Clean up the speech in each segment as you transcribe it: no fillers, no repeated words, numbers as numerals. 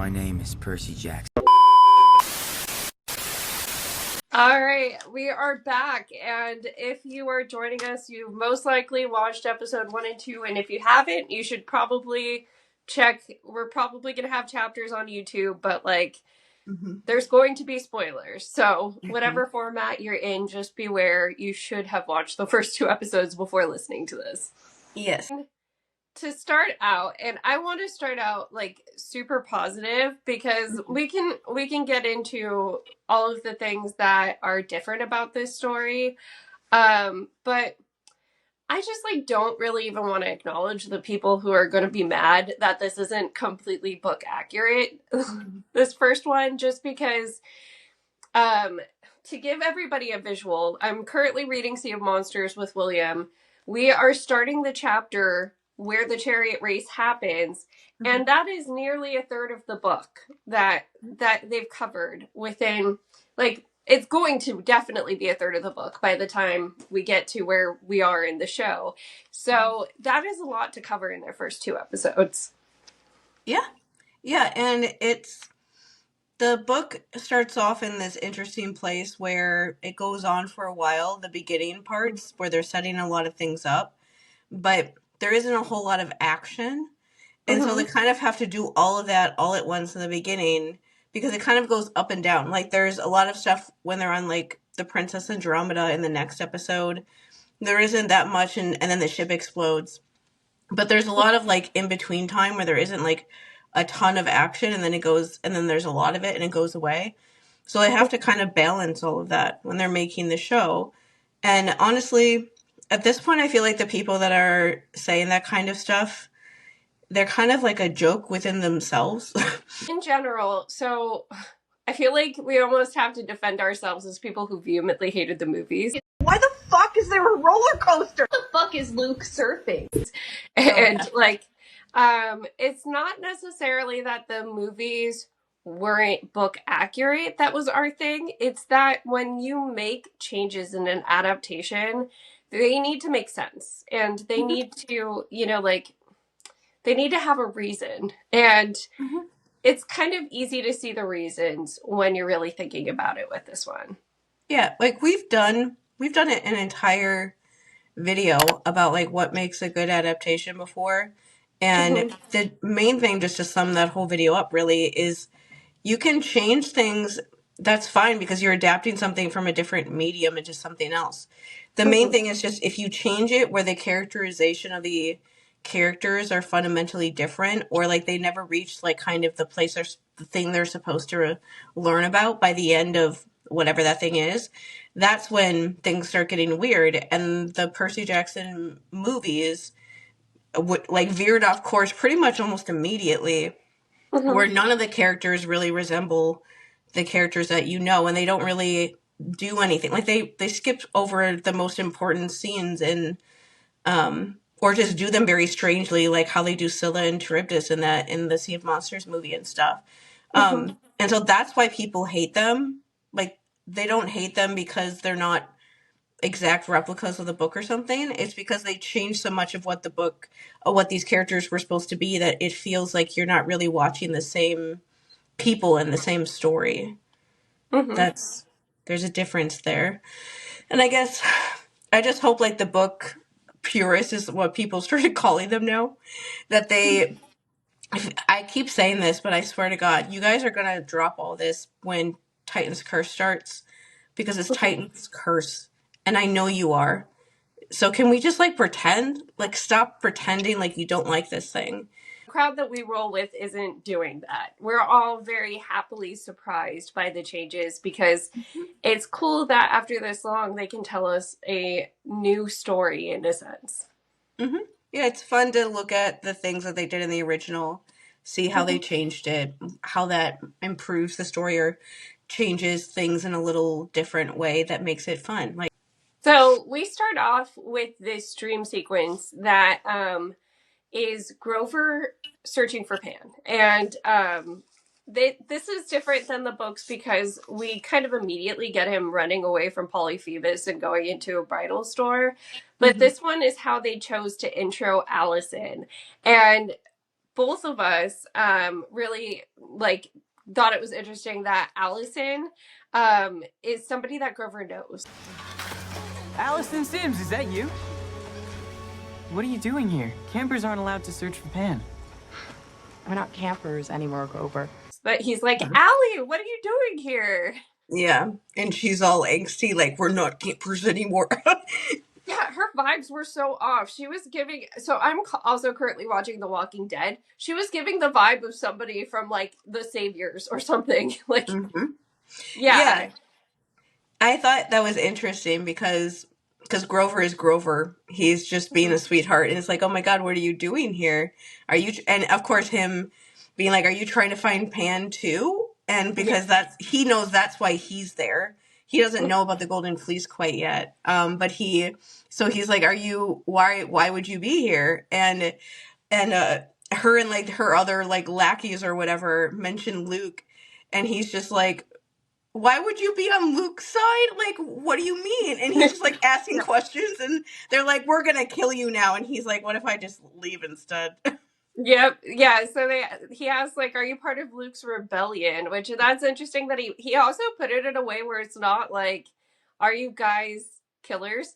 My name is Percy Jackson. All right, we are back, and if you are joining us, you've most likely watched episode 1 and 2, and if you haven't, you should probably check. We're probably going to have chapters on YouTube, but, there's going to be spoilers, so whatever format you're in, just beware. You should have watched the first 2 episodes before listening to this. Yes. To start out, and I want to start out super positive because we can get into all of the things that are different about this story, but I just don't really even want to acknowledge the people who are going to be mad that this isn't completely book accurate. This first one, just because to give everybody a visual, I'm currently reading Sea of Monsters with William. We are starting the chapter where the chariot race happens, and that is nearly a third of the book that they've covered within, it's going to definitely be a third of the book by the time we get to where we are in the show. So that is a lot to cover in their first 2 episodes. Yeah, and the book starts off in this interesting place where it goes on for a while, the beginning parts where they're setting a lot of things up, but there isn't a whole lot of action. And so they kind of have to do all of that all at once in the beginning because it kind of goes up and down. There's a lot of stuff when they're on the Princess Andromeda in the next episode. There isn't that much, and then the ship explodes. But there's a lot of in between time where there isn't a ton of action, and then there's a lot of it and it goes away. So they have to kind of balance all of that when they're making the show. And honestly, at this point, I feel like the people that are saying that kind of stuff, they're kind of like a joke within themselves. In general, so I feel like we almost have to defend ourselves as people who vehemently hated the movies. Why the fuck is there a roller coaster? What the fuck is Luke surfing? And it's not necessarily that the movies weren't book accurate. That was our thing. It's that when you make changes in an adaptation, they need to make sense, and they need to, they need to have a reason. And it's kind of easy to see the reasons when you're really thinking about it with this one. Yeah, we've done an entire video about what makes a good adaptation before. And the main thing, just to sum that whole video up really, is you can change things. That's fine because you're adapting something from a different medium into something else. The main thing is just if you change it where the characterization of the characters are fundamentally different, or they never reach kind of the thing they're supposed to learn about by the end of whatever that thing is, that's when things start getting weird. And the Percy Jackson movies veered off course pretty much almost immediately, where none of the characters really resemble the characters that and they don't really do anything. They skip over the most important scenes and or just do them very strangely, like how they do Scylla and Charybdis in the Sea of Monsters movie and stuff. And so that's why people hate them. They don't hate them because they're not exact replicas of the book or something. It's because they change so much of what what these characters were supposed to be, that it feels like you're not really watching the same people in the same story. There's a difference there. And I guess I just hope the book purists is what people started calling them now, that I keep saying this, but I swear to God, you guys are going to drop all this when Titan's Curse starts, because it's Titan's Curse, and I know you are. So can we just pretend? Stop pretending like you don't like this thing. The crowd that we roll with isn't doing that. We're all very happily surprised by the changes, because it's cool that after this long they can tell us a new story in a sense. Yeah, it's fun to look at the things that they did in the original, see how they changed it, how that improves the story or changes things in a little different way that makes it fun. So we start off with this dream sequence that is Grover searching for Pan. And this is different than the books because we kind of immediately get him running away from Polyphemus and going into a bridal store. But this one is how they chose to intro Allison. And both of us really like thought it was interesting that Allison is somebody that Grover knows. Allison Sims, is that you? What are you doing here? Campers aren't allowed to search for Pan. We're not campers anymore, Grover. But he's like, Allie, what are you doing here? Yeah, and she's all angsty, like, we're not campers anymore. Yeah, her vibes were so off. She was giving. So I'm also currently watching The Walking Dead. She was giving the vibe of somebody from like The Saviors or something. Like, yeah. I thought that was interesting because Grover is Grover. He's just being a sweetheart, and it's like, oh my God, what are you doing here? Are you? And of course, him being like, are you trying to find Pan too? And because he knows that's why he's there. He doesn't know about the Golden Fleece quite yet. But he's like, are you? Why would you be here? And her and like her other like lackeys or whatever mention Luke, and he's just like, why would you be on Luke's side? Like, what do you mean? And he's just like asking questions, and they're like, we're gonna kill you now. And he's like, what if I just leave instead? Yep. Yeah. So he asked, like, are you part of Luke's rebellion? Which that's interesting that he also put it in a way where it's not like, are you guys killers?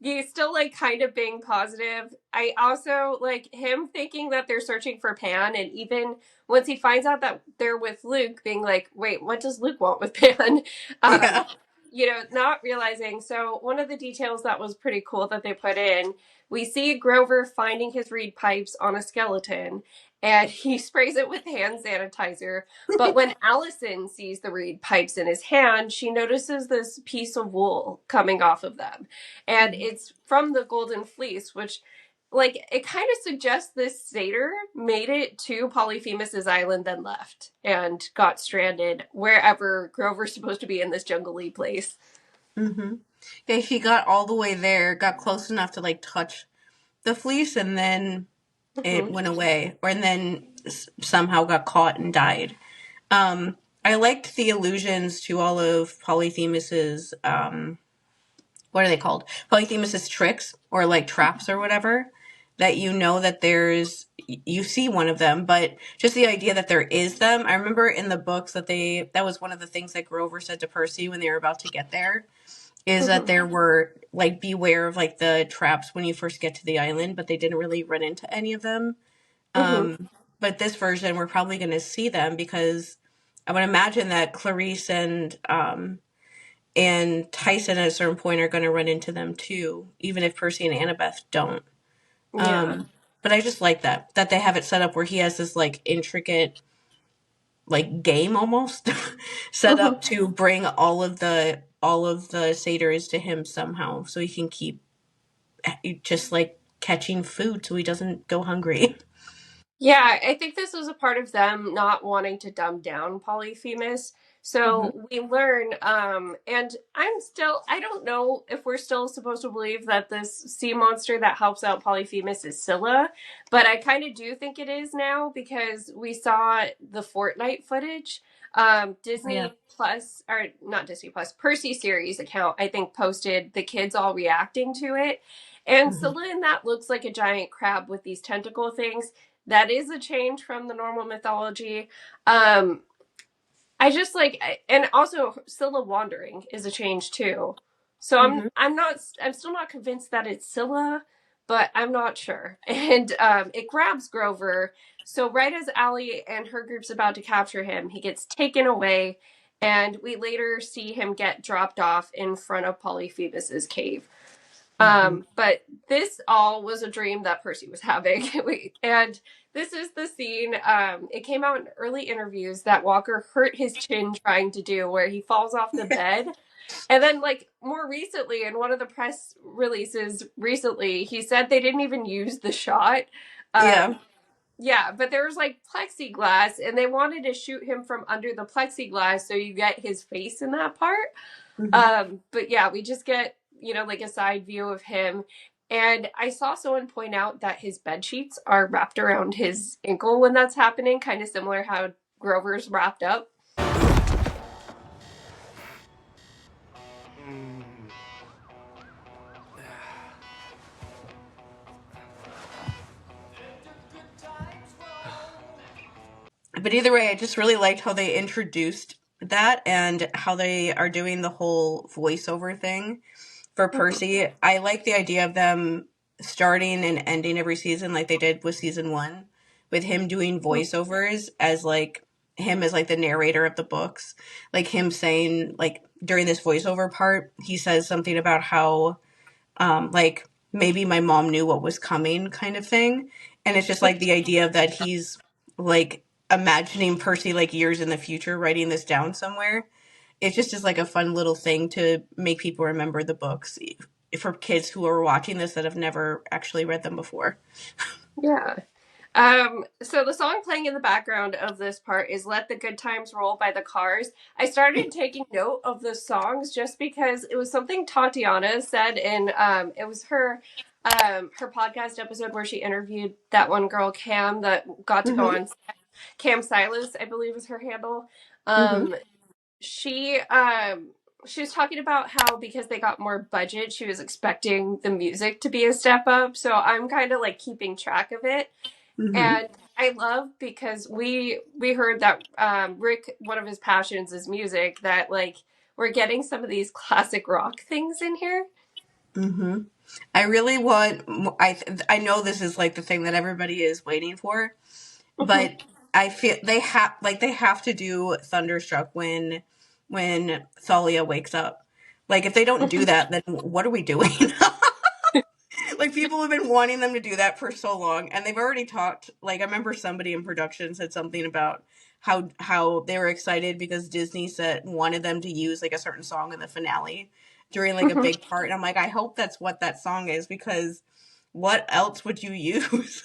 He's still like kind of being positive. I also like him thinking that they're searching for Pan, and even once he finds out that they're with Luke, being like, wait, what does Luke want with Pan? Yeah. Not realizing. So one of the details that was pretty cool that they put in, we see Grover finding his reed pipes on a skeleton, and he sprays it with hand sanitizer. But when Allison sees the reed pipes in his hand, she notices this piece of wool coming off of them. And it's from the Golden Fleece, which, like, it kind of suggests this satyr made it to Polyphemus's island, then left and got stranded wherever Grover's supposed to be in this jungly place. Yeah, he got all the way there, got close enough to like touch the fleece, and then it went away, and then somehow got caught and died. I liked the allusions to all of Polyphemus's what are they called? Polyphemus's tricks or like traps or whatever. That that you see one of them, but just the idea that there is them. I remember in the books that was one of the things that Grover said to Percy when they were about to get there, is that there were like, beware of like the traps when you first get to the island, but they didn't really run into any of them. But this version, we're probably going to see them, because I would imagine that Clarice and Tyson at a certain point are going to run into them too, even if Percy and Annabeth don't. Yeah. But I just like that they have it set up where he has this like intricate like game almost set up to bring all of the satyrs to him somehow, so he can keep just like catching food so he doesn't go hungry. Yeah, I think this was a part of them not wanting to dumb down Polyphemus. So we learn, and I don't know if we're still supposed to believe that this sea monster that helps out Polyphemus is Scylla, but I kind of do think it is now, because we saw the Fortnite footage. Disney Plus, or not Disney Plus, Percy series account, I think, posted the kids all reacting to it. And Scylla in that looks like a giant crab with these tentacle things. That is a change from the normal mythology. I just like, and also Scylla wandering is a change too. So I'm still not convinced that it's Scylla, but I'm not sure. And it grabs Grover. So right as Allie and her group's about to capture him, he gets taken away, and we later see him get dropped off in front of Polyphemus's cave. But this all was a dream that Percy was having. And this is the scene. It came out in early interviews that Walker hurt his chin trying to do, where he falls off the bed. And then, like, more recently, in one of the press releases recently, he said they didn't even use the shot. Yeah, but there was like plexiglass, and they wanted to shoot him from under the plexiglass so you get his face in that part. But yeah, we just get, like a side view of him. And I saw someone point out that his bed sheets are wrapped around his ankle when that's happening, kind of similar how Grover's wrapped up. But either way, I just really liked how they introduced that and how they are doing the whole voiceover thing for Percy. I like the idea of them starting and ending every season like they did with season 1, with him doing voiceovers as like him as like the narrator of the books. Like him saying, like during this voiceover part, he says something about how like maybe my mom knew what was coming kind of thing. And it's just like the idea that he's like imagining Percy like years in the future, writing this down somewhere. It just is like a fun little thing to make people remember the books for kids who are watching this that have never actually read them before. Yeah. So the song playing in the background of this part is Let the Good Times Roll by the Cars. I started taking note of the songs just because it was something Tatiana said in it was her podcast episode where she interviewed that one girl, Cam, that got to go on. Cam Silas, I believe is her handle. She was talking about how because they got more budget, she was expecting the music to be a step up. So I'm kind of like keeping track of it. And I love because we heard that Rick, one of his passions is music, that like we're getting some of these classic rock things in here. I really want, I know this is like the thing that everybody is waiting for, but I feel they have to do Thunderstruck when Thalia wakes up. Like if they don't do that, then what are we doing? Like people have been wanting them to do that for so long, and they've already talked. Like I remember somebody in production said something about how they were excited because Disney wanted them to use like a certain song in the finale during like a big part. And I'm like, I hope that's what that song is, because what else would you use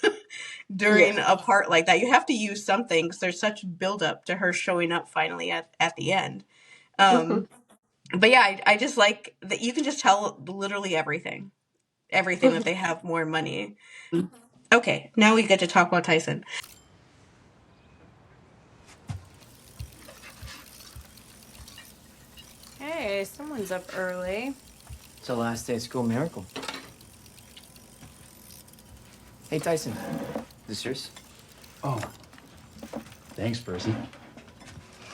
during a part like that? You have to use something because there's such build up to her showing up finally at the end. But yeah, I just like that you can just tell literally everything that they have more money. Okay, now we get to talk about Tyson. Hey, someone's up early. It's the last day of school, miracle. Hey, Tyson. This yours? Oh, thanks, Percy.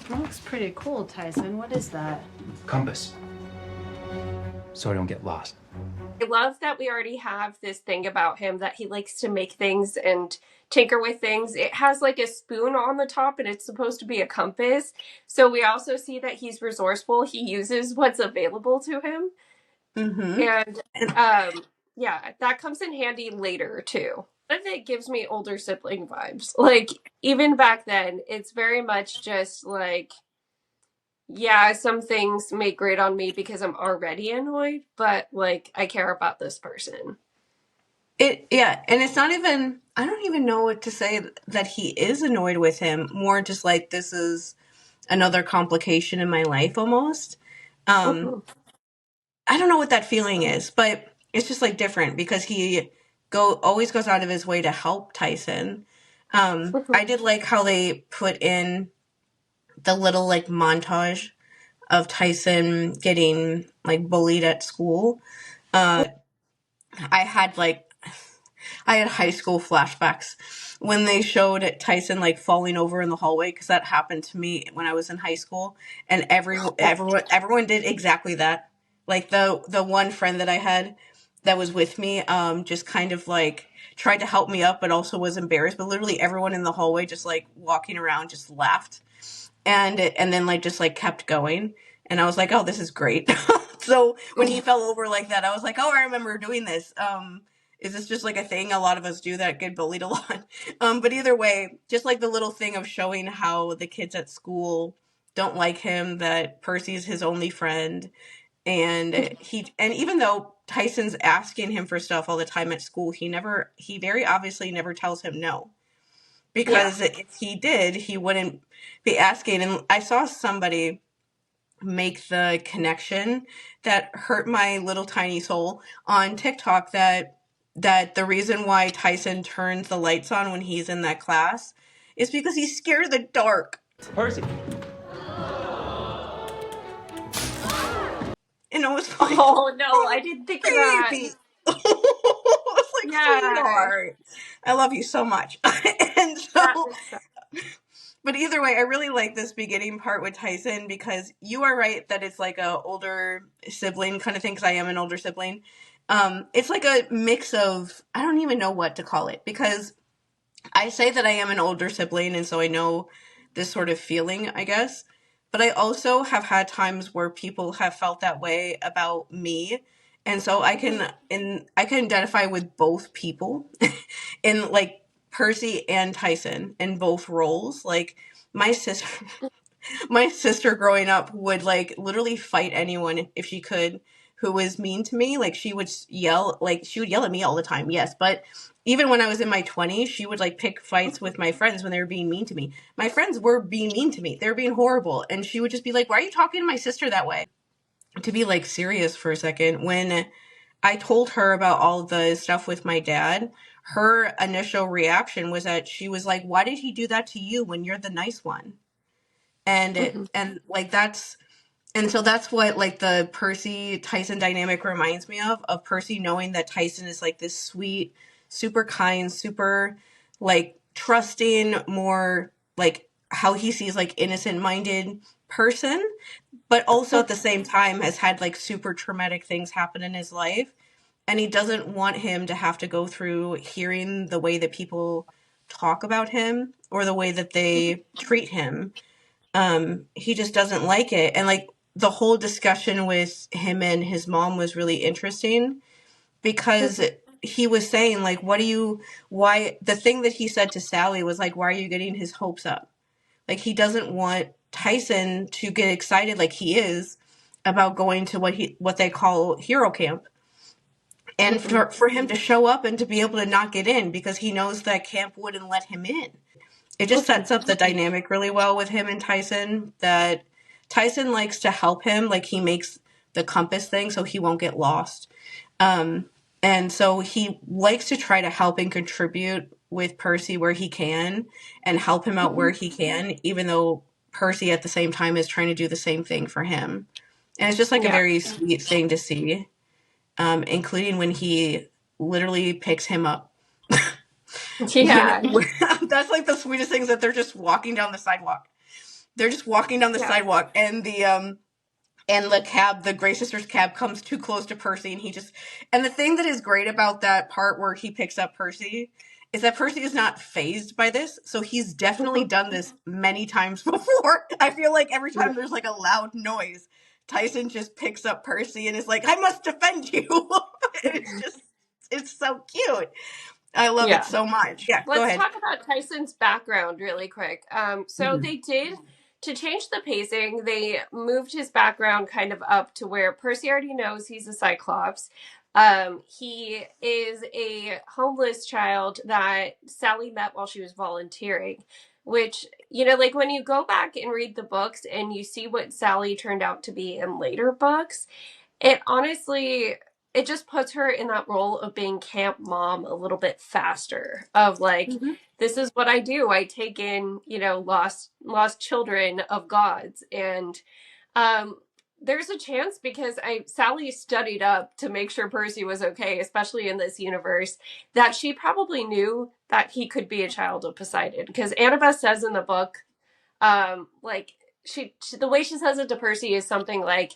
That looks pretty cool, Tyson. What is that? Compass. So I don't get lost. I love that we already have this thing about him that he likes to make things and tinker with things. It has like a spoon on the top and it's supposed to be a compass. So we also see that he's resourceful. He uses what's available to him. And yeah, that comes in handy later too. But it gives me older sibling vibes. Like even back then, it's very much just like, yeah, some things may grate on me because I'm already annoyed, but like I care about this person. And it's not even, I don't even know what to say that he is annoyed with him. More just like, this is another complication in my life almost. I don't know what that feeling is, but it's just like different because he always goes out of his way to help Tyson. I did like how they put in the little like montage of Tyson getting like bullied at school. I had high school flashbacks when they showed Tyson like falling over in the hallway, because that happened to me when I was in high school, and everyone did exactly that. Like the one friend that I had that was with me just kind of like tried to help me up but also was embarrassed, but literally everyone in the hallway just like walking around just laughed and then like just like kept going, and I was like, oh, this is great. So when he fell over like that, I was like, oh, I remember doing this. Is this just like a thing a lot of us do that get bullied a lot? But either way, just like the little thing of showing how the kids at school don't like him, that Percy's his only friend, and even though Tyson's asking him for stuff all the time at school, he very obviously never tells him no. Because if he did, he wouldn't be asking. And I saw somebody make the connection that hurt my little tiny soul on TikTok, that the reason why Tyson turns the lights on when he's in that class is because he's scared of the dark. Percy. And I was like, oh no, I didn't think of that. baby. I was like, Yeah. sweetheart, I love you so much. And so But either way, I really like this beginning part with Tyson because you are right that it's like a older sibling kind of thing, because I am an older sibling. It's like a mix of, I don't even know what to call it, because I say that I am an older sibling, and so I know this sort of feeling, I guess. But I also have had times where people have felt that way about me. And so I can identify with both people in like Percy and Tyson in both roles. Like my sister my sister growing up would like literally fight anyone if she could who was mean to me. Like she would yell at me all the time, yes, but even when I was in my 20s, she would like pick fights with my friends when they were being mean to me. My friends were being mean to me. They were being horrible, and she would just be like, "Why are you talking to my sister that way?" To be like serious for a second, when I told her about all the stuff with my dad, her initial reaction was that she was like, "Why did he do that to you when you're the nice one?" And like so that's what like the Percy Tyson dynamic reminds me of Percy knowing that Tyson is like this sweet, super kind, super like trusting, more like how he sees like innocent minded person, but also at the same time has had like super traumatic things happen in his life, and he doesn't want him to have to go through hearing the way that people talk about him or the way that they treat him. He just doesn't like it. And like the whole discussion with him and his mom was really interesting because he was saying like, why the thing that he said to Sally was like, why are you getting his hopes up? Like he doesn't want Tyson to get excited like he is about going to what they call hero camp. And for him to show up and to be able to not get in because he knows that camp wouldn't let him in. It just sets up the dynamic really well with him and Tyson, that Tyson likes to help him. Like he makes the compass thing so he won't get lost. And so he likes to try to help and contribute with Percy where he can and help him out where he can, even though Percy at the same time is trying to do the same thing for him. And it's just like a very sweet thing to see, including when he literally picks him up. Yeah. That's like the sweetest things, that they're just walking down the sidewalk. They're just walking down the sidewalk, and the Grey Sisters cab comes too close to Percy, and the thing that is great about that part where he picks up Percy is that Percy is not fazed by this, so he's definitely done this many times before. I feel like every time there's like a loud noise, Tyson just picks up Percy and is like, "I must defend you." It's so cute. I love it so much. Yeah, go Let's ahead. talk about Tyson's background really quick. So they did, to change the pacing, they moved his background kind of up to where Percy already knows he's a Cyclops. He is a homeless child that Sally met while she was volunteering, which, you know, like when you go back and read the books and you see what Sally turned out to be in later books, it honestly, it just puts her in that role of being camp mom a little bit faster, of like, this is what I do. I take in, you know, lost children of gods. And there's a chance, because Sally studied up to make sure Percy was okay, especially in this universe, that she probably knew that he could be a child of Poseidon. Because Annabeth says in the book, like she the way she says it to Percy is something like,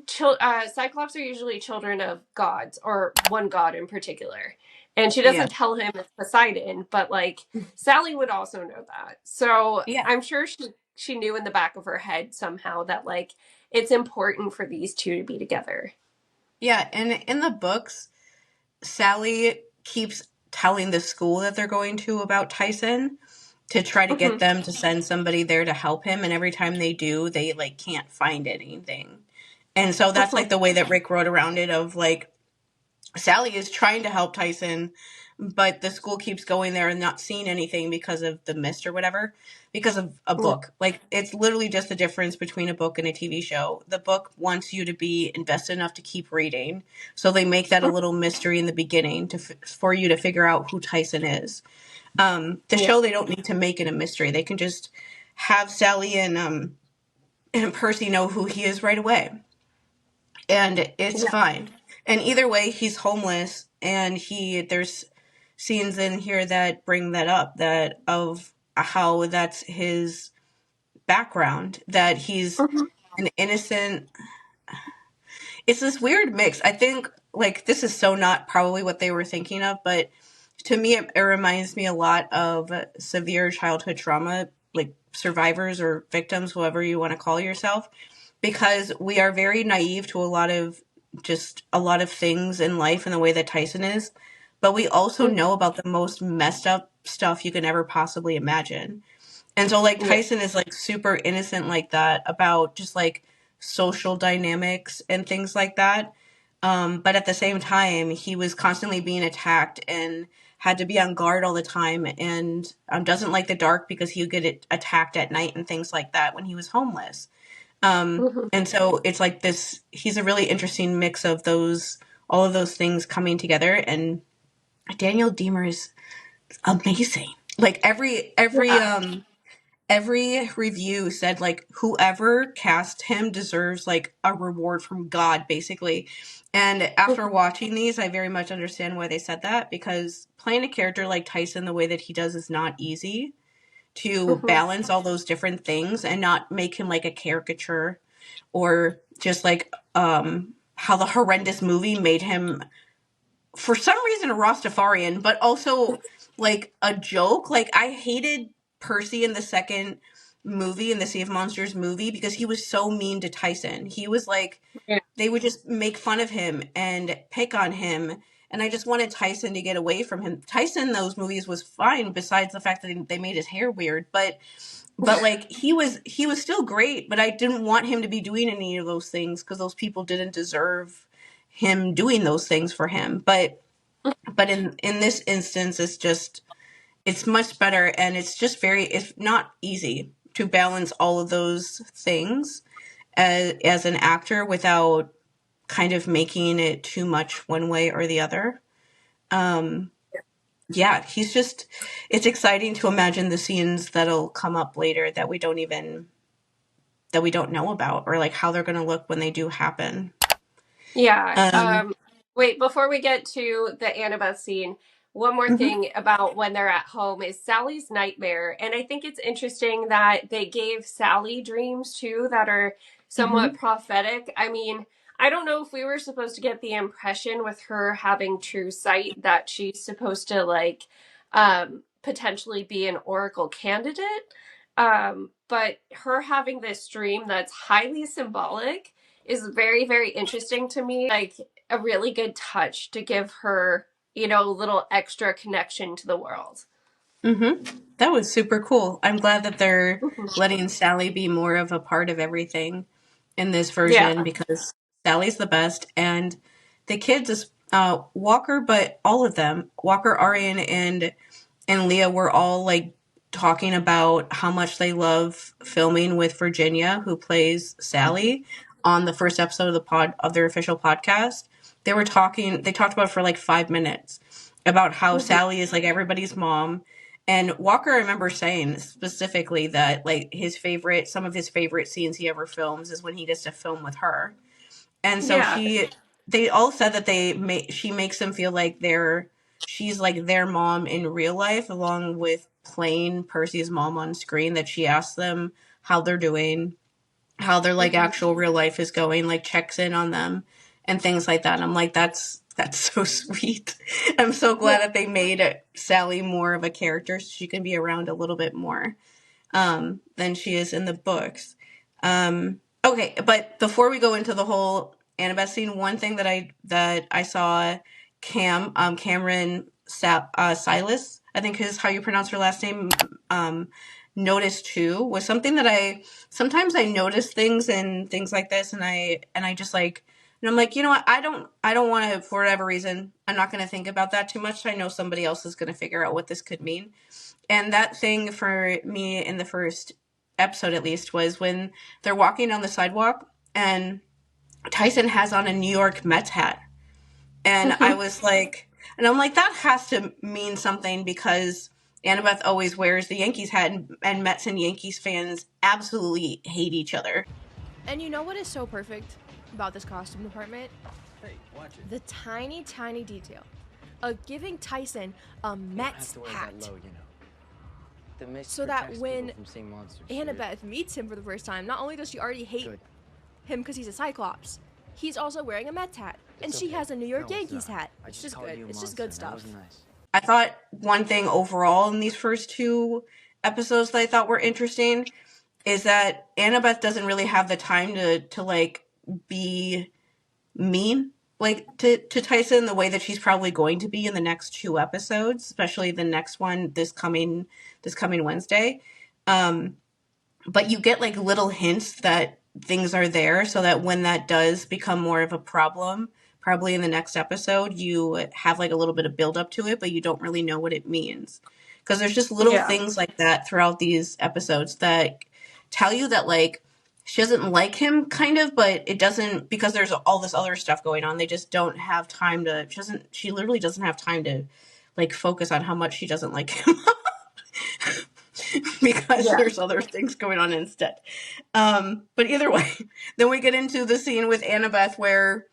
Cyclops are usually children of gods, or one god in particular. And she doesn't tell him it's Poseidon, but like Sally would also know that. So I'm sure she knew in the back of her head somehow that like it's important for these two to be together. Yeah, and in the books, Sally keeps telling the school that they're going to about Tyson to try to get them to send somebody there to help him, and every time they do, they like can't find anything. And so that's like the way that Rick wrote around it, of like Sally is trying to help Tyson, but the school keeps going there and not seeing anything because of the mist or whatever, because of a book. Like it's literally just the difference between a book and a TV show. The book wants you to be invested enough to keep reading, so they make that a little mystery in the beginning for you to figure out who Tyson is. The show, they don't need to make it a mystery. They can just have Sally and Percy know who he is right away. And it's fine. And either way, he's homeless, and there's scenes in here that bring that up, that of how that's his background, that he's an innocent. It's this weird mix. I think, like, this is so not probably what they were thinking of, but to me, it reminds me a lot of severe childhood trauma, like survivors or victims, whoever you want to call yourself, because we are very naive to a lot of things in life in the way that Tyson is, but we also know about the most messed up stuff you can ever possibly imagine. And so, like, Tyson is, like, super innocent like that about just, like, social dynamics and things like that. But at the same time, he was constantly being attacked and had to be on guard all the time, and doesn't like the dark because he would get attacked at night and things like that when he was homeless. And so it's like this, he's a really interesting mix of all of those things coming together. And Daniel Deemer is amazing. Like every review said, like, whoever cast him deserves, like, a reward from God, basically. And after watching these, I very much understand why they said that, because playing a character like Tyson the way that he does is not easy to balance all those different things and not make him like a caricature, or just like how the horrendous movie made him, for some reason, a Rastafarian, but also like a joke. Like, I hated Percy in the second movie, in the Sea of Monsters movie, because he was so mean to Tyson. He was like, they would just make fun of him and pick on him, and I just wanted Tyson to get away from him. Tyson in those movies was fine, besides the fact that they made his hair weird, but like, he was still great, but I didn't want him to be doing any of those things, because those people didn't deserve him doing those things for him. But in this instance, it's much better, and it's not easy to balance all of those things as an actor without kind of making it too much one way or the other. Yeah, it's exciting to imagine the scenes that'll come up later that we don't know about, or like how they're going to look when they do happen. Yeah. Wait, before we get to the Annabeth scene, one more thing about when they're at home is Sally's nightmare. And I think it's interesting that they gave Sally dreams too that are somewhat prophetic. I mean, I don't know if we were supposed to get the impression with her having true sight that she's supposed to, like, potentially be an oracle candidate. But her having this dream that's highly symbolic is very, very interesting to me. Like, a really good touch to give her, a little extra connection to the world. That was super cool. I'm glad that they're letting Sally be more of a part of everything in this version, because Sally's the best. And the kids, Walker, but all of them, Walker, Arian, and Leah, were all like talking about how much they love filming with Virginia, who plays Sally, on the first episode of their official podcast. They talked about it for like 5 minutes about how Sally is like everybody's mom. And Walker, I remember saying specifically that, like, some of his favorite scenes he ever films is when he gets to film with her. And so they all said that she makes them feel like she's like their mom in real life, along with playing Percy's mom on screen, that she asks them how they're doing, how their like actual real life is going, like checks in on them and things like that. And I'm like, that's so sweet. I'm so glad that they made Sally more of a character so she can be around a little bit more than she is in the books. Okay, but before we go into the whole Annabeth scene, one thing that I saw Cameron Silas, I think is how you pronounce her last name, noticed too, was something that sometimes I notice things and things like this, and I just like, and I'm like, you know what, I don't want to, for whatever reason, I'm not going to think about that too much. So I know somebody else is going to figure out what this could mean. And that thing for me in the first episode, at least, was when they're walking down the sidewalk and Tyson has on a New York Mets hat. And I was like, and I'm like, that has to mean something, because Annabeth always wears the Yankees hat, and Mets and Yankees fans absolutely hate each other. And you know what is so perfect about this costume department? Hey, watch it. The tiny, tiny detail of giving Tyson a Mets hat. Low, you know. The mist so that protects when people from seeing monsters. Annabeth meets him for the first time, not only does she already hate him because he's a Cyclops, he's also wearing a Mets hat, and she has a New York Yankees hat. It's just good. It's just good stuff. I thought one thing overall in these first two episodes that I thought were interesting is that Annabeth doesn't really have the time to like be mean like to Tyson the way that she's probably going to be in the next two episodes, especially the next one this coming Wednesday. But you get like little hints that things are there so that when that does become more of a problem, probably in the next episode, you have like a little bit of build up to it, but you don't really know what it means. Because there's just little things like that throughout these episodes that tell you that like she doesn't like him kind of, but it doesn't, because there's all this other stuff going on. They just don't have time to, she literally doesn't have time to like focus on how much she doesn't like him. Because there's other things going on instead. But either way, then we get into the scene with Annabeth where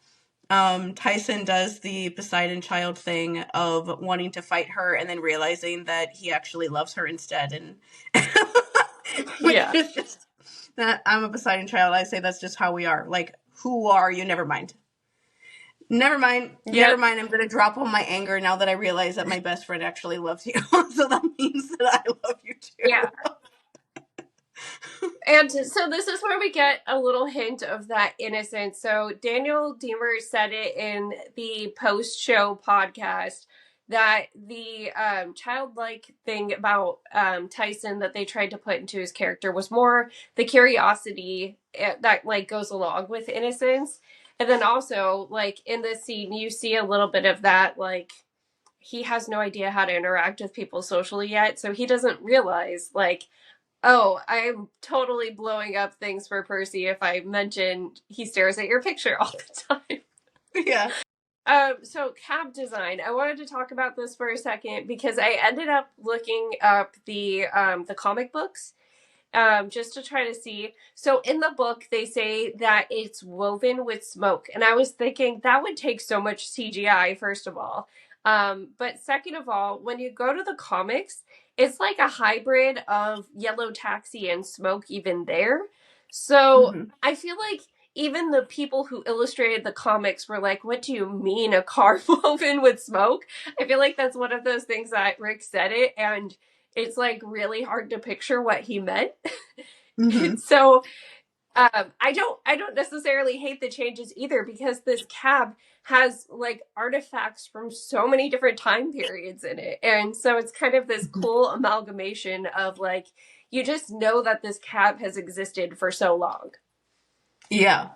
Tyson does the Poseidon child thing of wanting to fight her and then realizing that he actually loves her instead. And which is just that I'm a Poseidon child. I say that's just how we are. Like, who are you? Never mind. Never mind. I'm going to drop all my anger now that I realize that my best friend actually loves you. So that means that I love you too. Yeah. And so this is where we get a little hint of that innocence. So Daniel Deemer said it in the post-show podcast that the childlike thing about Tyson that they tried to put into his character was more the curiosity that like goes along with innocence. And then also, like, in this scene, you see a little bit of that, like, he has no idea how to interact with people socially yet, so he doesn't realize, like, oh, I'm totally blowing up things for Percy if I mention he stares at your picture all the time. Yeah. So cab design. I wanted to talk about this for a second because I ended up looking up the comic books. Just to try to see. So in the book, they say that it's woven with smoke. And I was thinking that would take so much CGI, first of all. But second of all, when you go to the comics, it's like a hybrid of Yellow Taxi and smoke even there. So I feel like even the people who illustrated the comics were like, what do you mean a car woven with smoke? I feel like that's one of those things that Rick said it and it's like really hard to picture what he meant. So I don't necessarily hate the changes either because this cab has like artifacts from so many different time periods in it. And so it's kind of this cool amalgamation of like, you just know that this cab has existed for so long. Yeah.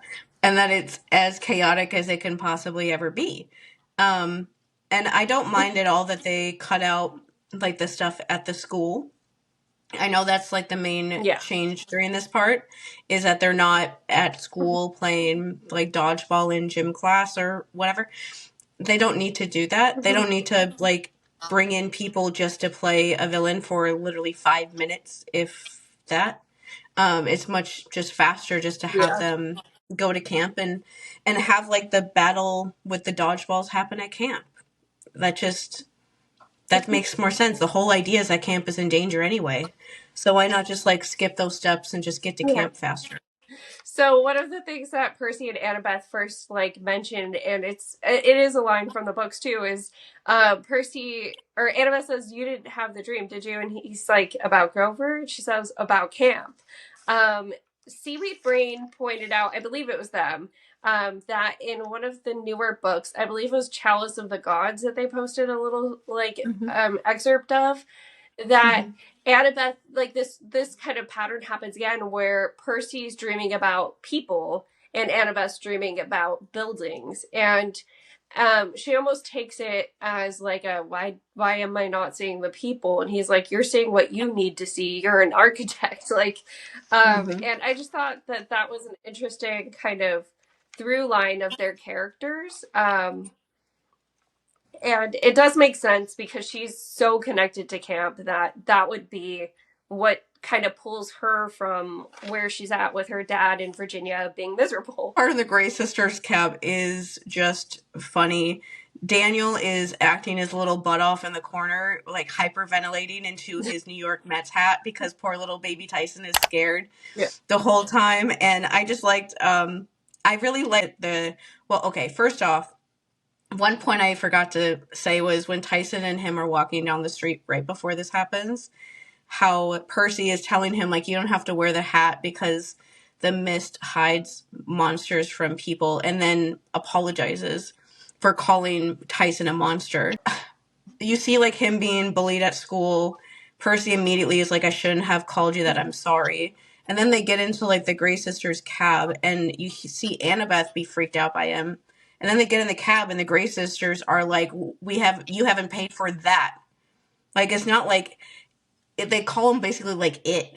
And that it's as chaotic as it can possibly ever be. And I don't mind at all that they cut out like the stuff at the school. I know that's like the main change during this part is that they're not at school playing like dodgeball in gym class or whatever. They don't need to do that. They don't need to like bring in people just to play a villain for literally 5 minutes, if that. It's much just faster just to have them go to camp and have like the battle with the dodgeballs happen at camp. That makes more sense. The whole idea is that camp is in danger anyway. So why not just like skip those steps and just get to camp faster? So one of the things that Percy and Annabeth first like mentioned, and it is a line from the books too, is Percy or Annabeth says, "You didn't have the dream, did you?" And he's like, "About Grover?" And she says, "About camp." Seaweed Brain pointed out, I believe it was them, that in one of the newer books, I believe it was Chalice of the Gods that they posted a little like excerpt of, that Annabeth, like this kind of pattern happens again where Percy's dreaming about people and Annabeth's dreaming about buildings. And she almost takes it as like a, why am I not seeing the people? And he's like, you're seeing what you need to see. You're an architect. Like, and I just thought that was an interesting kind of through line of their characters. And it does make sense because she's so connected to camp that would be what kind of pulls her from where she's at with her dad in Virginia being miserable. Part of the Grey Sisters cab is just funny Daniel is acting his little butt off in the corner, like hyperventilating into his New York Mets hat because poor little baby Tyson is scared the whole time. And I just liked, I really liked first off, one point I forgot to say was when Tyson and him are walking down the street right before this happens, how Percy is telling him, like, you don't have to wear the hat because the mist hides monsters from people, and then apologizes for calling Tyson a monster. You see, like, him being bullied at school. Percy immediately is like, I shouldn't have called you that, I'm sorry. And then they get into, like, the Grey Sisters cab, and you see Annabeth be freaked out by him. And then they get in the cab, and the Grey Sisters are like, you haven't paid for that. Like, it's not like, they call him basically, like, it.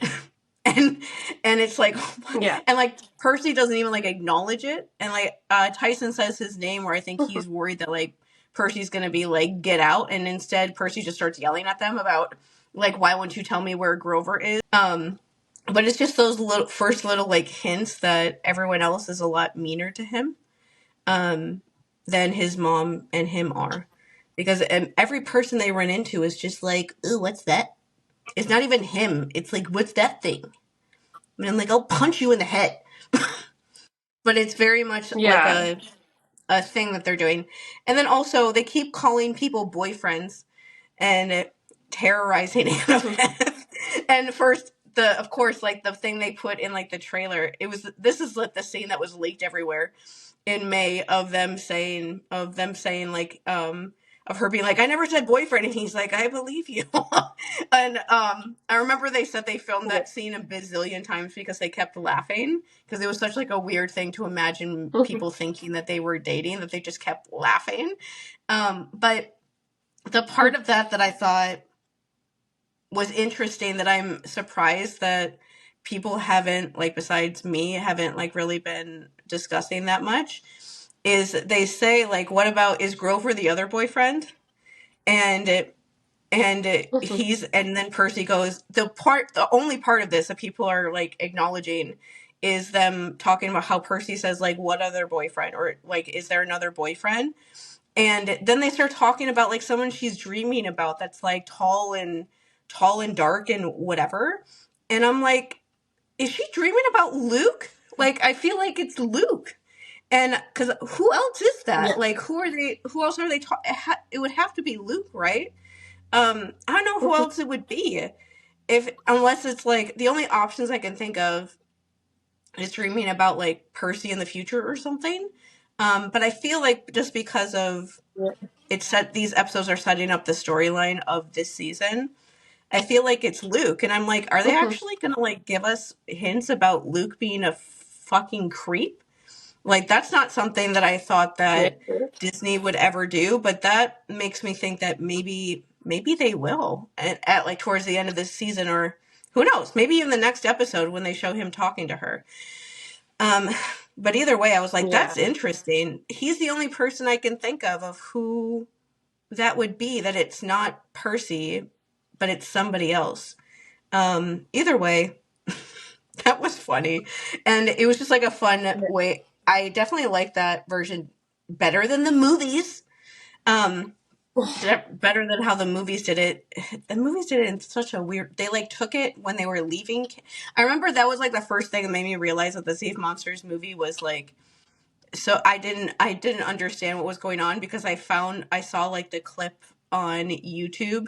and it's like, and, like, Percy doesn't even, like, acknowledge it. And, like, Tyson says his name, where I think he's worried that, like, Percy's gonna be like, get out, and instead Percy just starts yelling at them about, like, why won't you tell me where Grover is? But it's just those first little like hints that everyone else is a lot meaner to him than his mom and him are, because every person they run into is just like, ooh, what's that? It's not even him. It's like, what's that thing? I mean, I'm like, I'll punch you in the head. But it's very much like a thing that they're doing. And then also they keep calling people boyfriends and terrorizing Annabeth. And first, of course, like, the thing they put in, like, the trailer, this is like the scene that was leaked everywhere in May of them saying like, of her being like, I never said boyfriend, and he's like, I believe you. And I remember they said they filmed that scene a bazillion times because they kept laughing, because it was such, like, a weird thing to imagine people thinking that they were dating, that they just kept laughing. But the part of that I thought was interesting, that I'm surprised that people haven't, like, besides me, haven't, like, really been discussing that much, is they say, like, what about, is Grover the other boyfriend? And then Percy goes, the only part of this that people are, like, acknowledging is them talking about how Percy says, like, what other boyfriend? Or, like, is there another boyfriend? And then they start talking about, like, someone she's dreaming about that's, like, tall and dark and whatever. And I'm like, is she dreaming about Luke? Like, I feel like it's Luke. And because who else is that? Like, who else are they talking? It would have to be Luke, right? I don't know who else it would be, unless it's, like, the only options I can think of is dreaming about, like, Percy in the future or something. But I feel like just because of these episodes are setting up the storyline of this season, I feel like it's Luke. And I'm like, are they actually gonna, like, give us hints about Luke being a fucking creep? Like, that's not something that I thought that Disney would ever do, but that makes me think that maybe they will at like towards the end of this season, or who knows, maybe even the next episode when they show him talking to her. But either way, I was like, that's interesting. He's the only person I can think of who that would be, that it's not Percy, but it's somebody else. Either way, that was funny. And it was just, like, a fun way. I definitely like that version better than the movies. Better than how the movies did it. The movies did it in such a weird... They, like, took it when they were leaving. I remember that was, like, the first thing that made me realize that the Sea of Monsters movie was, like... So I didn't understand what was going on, because I saw, like, the clip on YouTube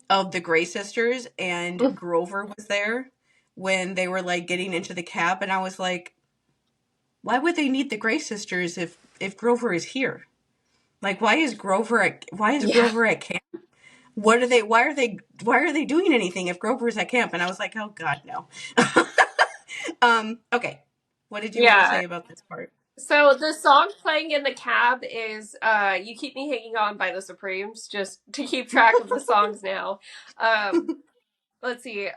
of the Grey Sisters, and Grover was there when they were, like, getting into the cab, and I was like, why would they need the Grey Sisters if Grover is here? Like, why is Grover at camp? Why are they doing anything if Grover's at camp? And I was like, oh god, no. Okay. What did you want to say about this part? So the song playing in the cab is You Keep Me Hanging On by the Supremes, just to keep track of the songs now. Let's see.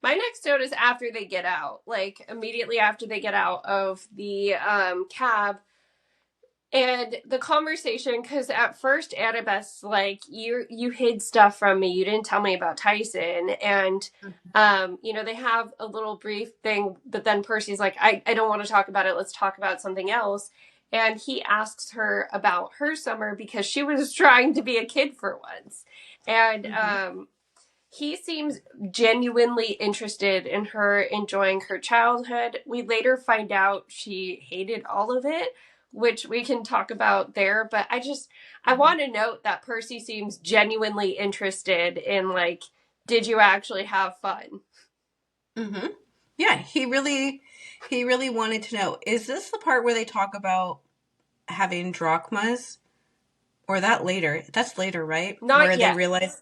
My next note is after they get out, like immediately after they get out of the cab. And the conversation, because at first Annabeth's like, you hid stuff from me. You didn't tell me about Tyson. And, they have a little brief thing, but then Percy's like, I don't want to talk about it. Let's talk about something else. and he asks her about her summer because she was trying to be a kid for once. And he seems genuinely interested in her enjoying her childhood. We later find out she hated all of it, which we can talk about there. But I want to note that Percy seems genuinely interested in, like, did you actually have fun? Mm-hmm. Yeah, he really wanted to know. Is this the part where they talk about having drachmas? Or that later? That's later, right? Not where yet. they realize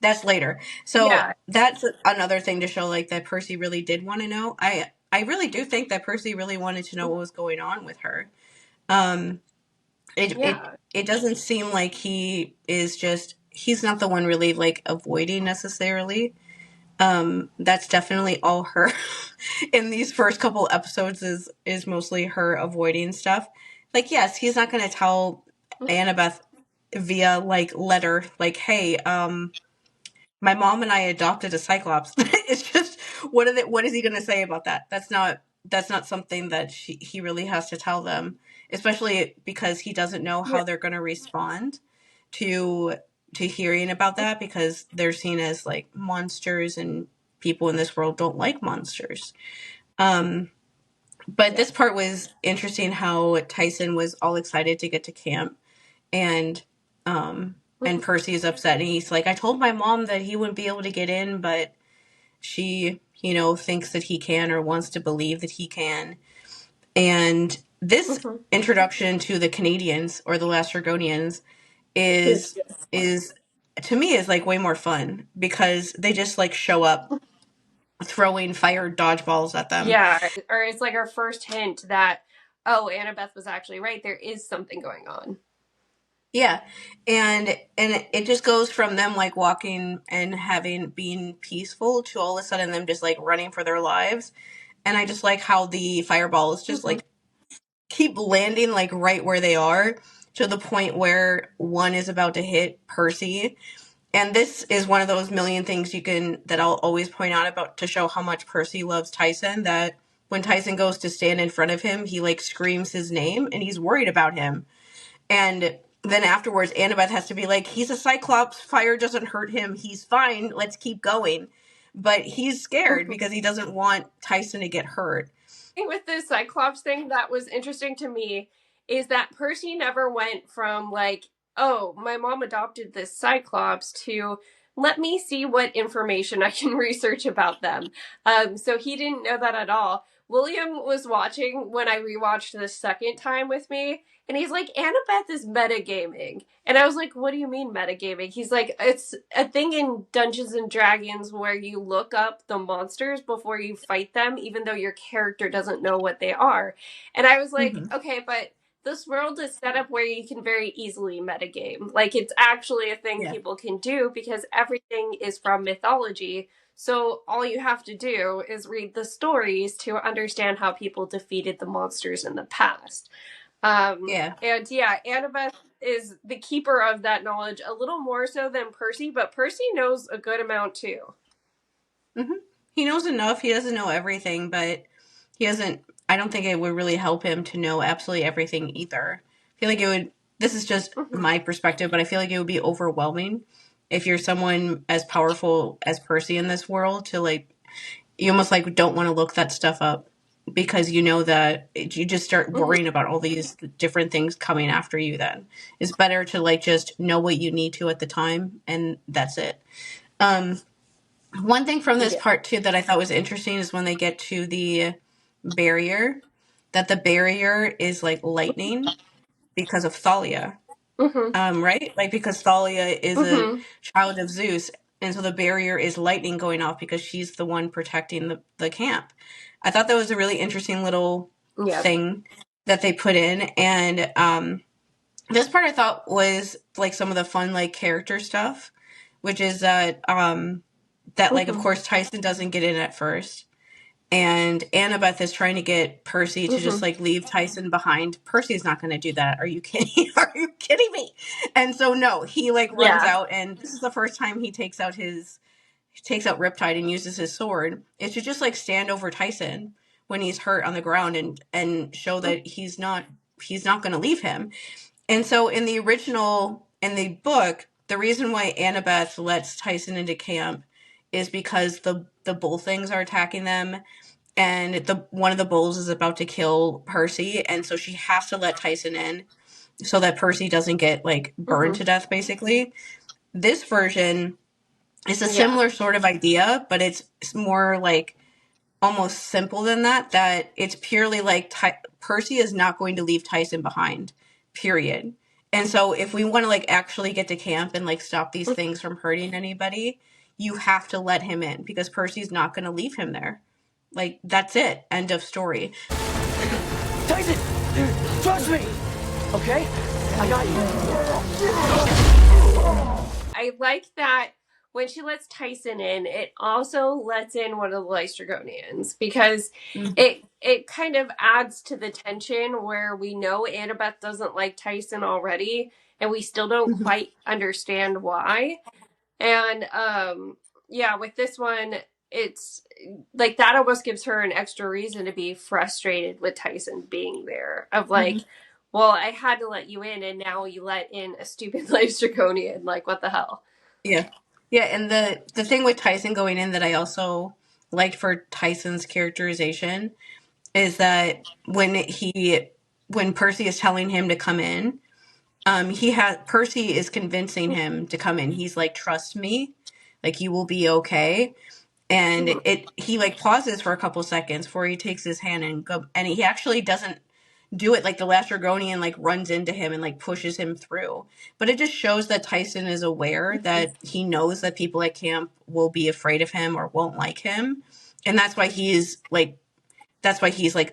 that's later. So Yeah. that's another thing to show, like, that Percy really did want to know. I really do think that Percy really wanted to know what was going on with her. It doesn't seem like he is just, he's not the one really, like, avoiding necessarily. That's definitely all her. In these first couple episodes is mostly her avoiding stuff. Like, yes, he's not going to tell Annabeth via, like, letter, like, hey, my mom and I adopted a cyclops. It's just, what is he going to say about that? That's not something that he really has to tell them, especially because he doesn't know how they're going to respond to hearing about that, because they're seen as, like, monsters, and people in this world don't like monsters. But this part was interesting, how Tyson was all excited to get to camp, and Percy is upset, and he's like, I told my mom that he wouldn't be able to get in, but she, thinks that he can, or wants to believe that he can. And this introduction to the Canadians, or the Lastragonians, is to me is, like, way more fun, because they just, like, show up throwing fire dodgeballs at them. Yeah, or it's like our first hint that, oh, Annabeth was actually right. There is something going on. Yeah, and it just goes from them, like, walking and being peaceful, to all of a sudden them just, like, running for their lives. And I just like how the fireballs just like keep landing, like, right where they are, to the point where one is about to hit Percy. And this is one of those million things that I'll always point out about, to show how much Percy loves Tyson, that when Tyson goes to stand in front of him, he, like, screams his name, and he's worried about him. And then afterwards, Annabeth has to be like, he's a cyclops, fire doesn't hurt him, he's fine, let's keep going. But he's scared because he doesn't want Tyson to get hurt. With the Cyclops thing that was interesting to me is that Percy never went from, like, oh, my mom adopted this Cyclops, to let me see what information I can research about them. So he didn't know that at all. William was watching when I rewatched the second time with me, and he's like, Annabeth is metagaming. And I was like, what do you mean metagaming? He's like, it's a thing in Dungeons and Dragons where you look up the monsters before you fight them, even though your character doesn't know what they are. And I was like, okay, but this world is set up where you can very easily metagame. Like, it's actually a thing people can do, because everything is from mythology. So all you have to do is read the stories to understand how people defeated the monsters in the past. And Annabeth is the keeper of that knowledge, a little more so than Percy, but Percy knows a good amount too. He knows enough. He doesn't know everything, but I don't think it would really help him to know absolutely everything either. I feel like this is just my perspective, but I feel like it would be overwhelming if you're someone as powerful as Percy in this world, to, like, you almost, like, don't want to look that stuff up, because you know that you just start worrying about all these different things coming after you. Then it's better to, like, just know what you need to at the time, and that's it. One thing from this part too that I thought was interesting is when they get to the barrier, that the barrier is, like, lightning because of Thalia. Right? Like, because Thalia is a child of Zeus, and so the barrier is lightning going off because she's the one protecting the camp. I thought that was a really interesting little thing that they put in. And this part I thought was, like, some of the fun, like, character stuff, which is that like, of course, Tyson doesn't get in at first. And Annabeth is trying to get Percy to just, like, leave Tyson behind. Percy's not going to do that. Are you kidding? Are you kidding me? And so, no, he, like, runs out, and this is the first time he takes out Riptide and uses his sword, is to just, like, stand over Tyson when he's hurt on the ground, and show that he's not he's not going to leave him. And so in the book, the reason why Annabeth lets Tyson into camp is because the bull things are attacking them, and one of the bulls is about to kill Percy, and so she has to let Tyson in so that Percy doesn't get like burned to death, basically. This version is a similar sort of idea, but it's more like almost simple than that, that it's purely like Percy is not going to leave Tyson behind, period. And so if we want to like actually get to camp and like stop these things from hurting anybody, you have to let him in because Percy's not going to leave him there. Like, that's it. End of story. Tyson, trust me, okay? I got you. I like that when she lets Tyson in, it also lets in one of the Lystragonians because it kind of adds to the tension where we know Annabeth doesn't like Tyson already, and we still don't quite understand why. And with this one, it's like that almost gives her an extra reason to be frustrated with Tyson being there. Of like, well, I had to let you in, and now you let in a stupid Lystragonian. Like, what the hell? Yeah. Yeah, and the thing with Tyson going in that I also liked for Tyson's characterization is that when Percy is telling him to come in, Percy is convincing him to come in. He's like, trust me, like you will be okay. And he like pauses for a couple seconds before he takes his hand and he actually doesn't do it. Like the Lastragonian like runs into him and like pushes him through. But it just shows that Tyson is aware that he knows that people at camp will be afraid of him or won't like him. And that's why he's like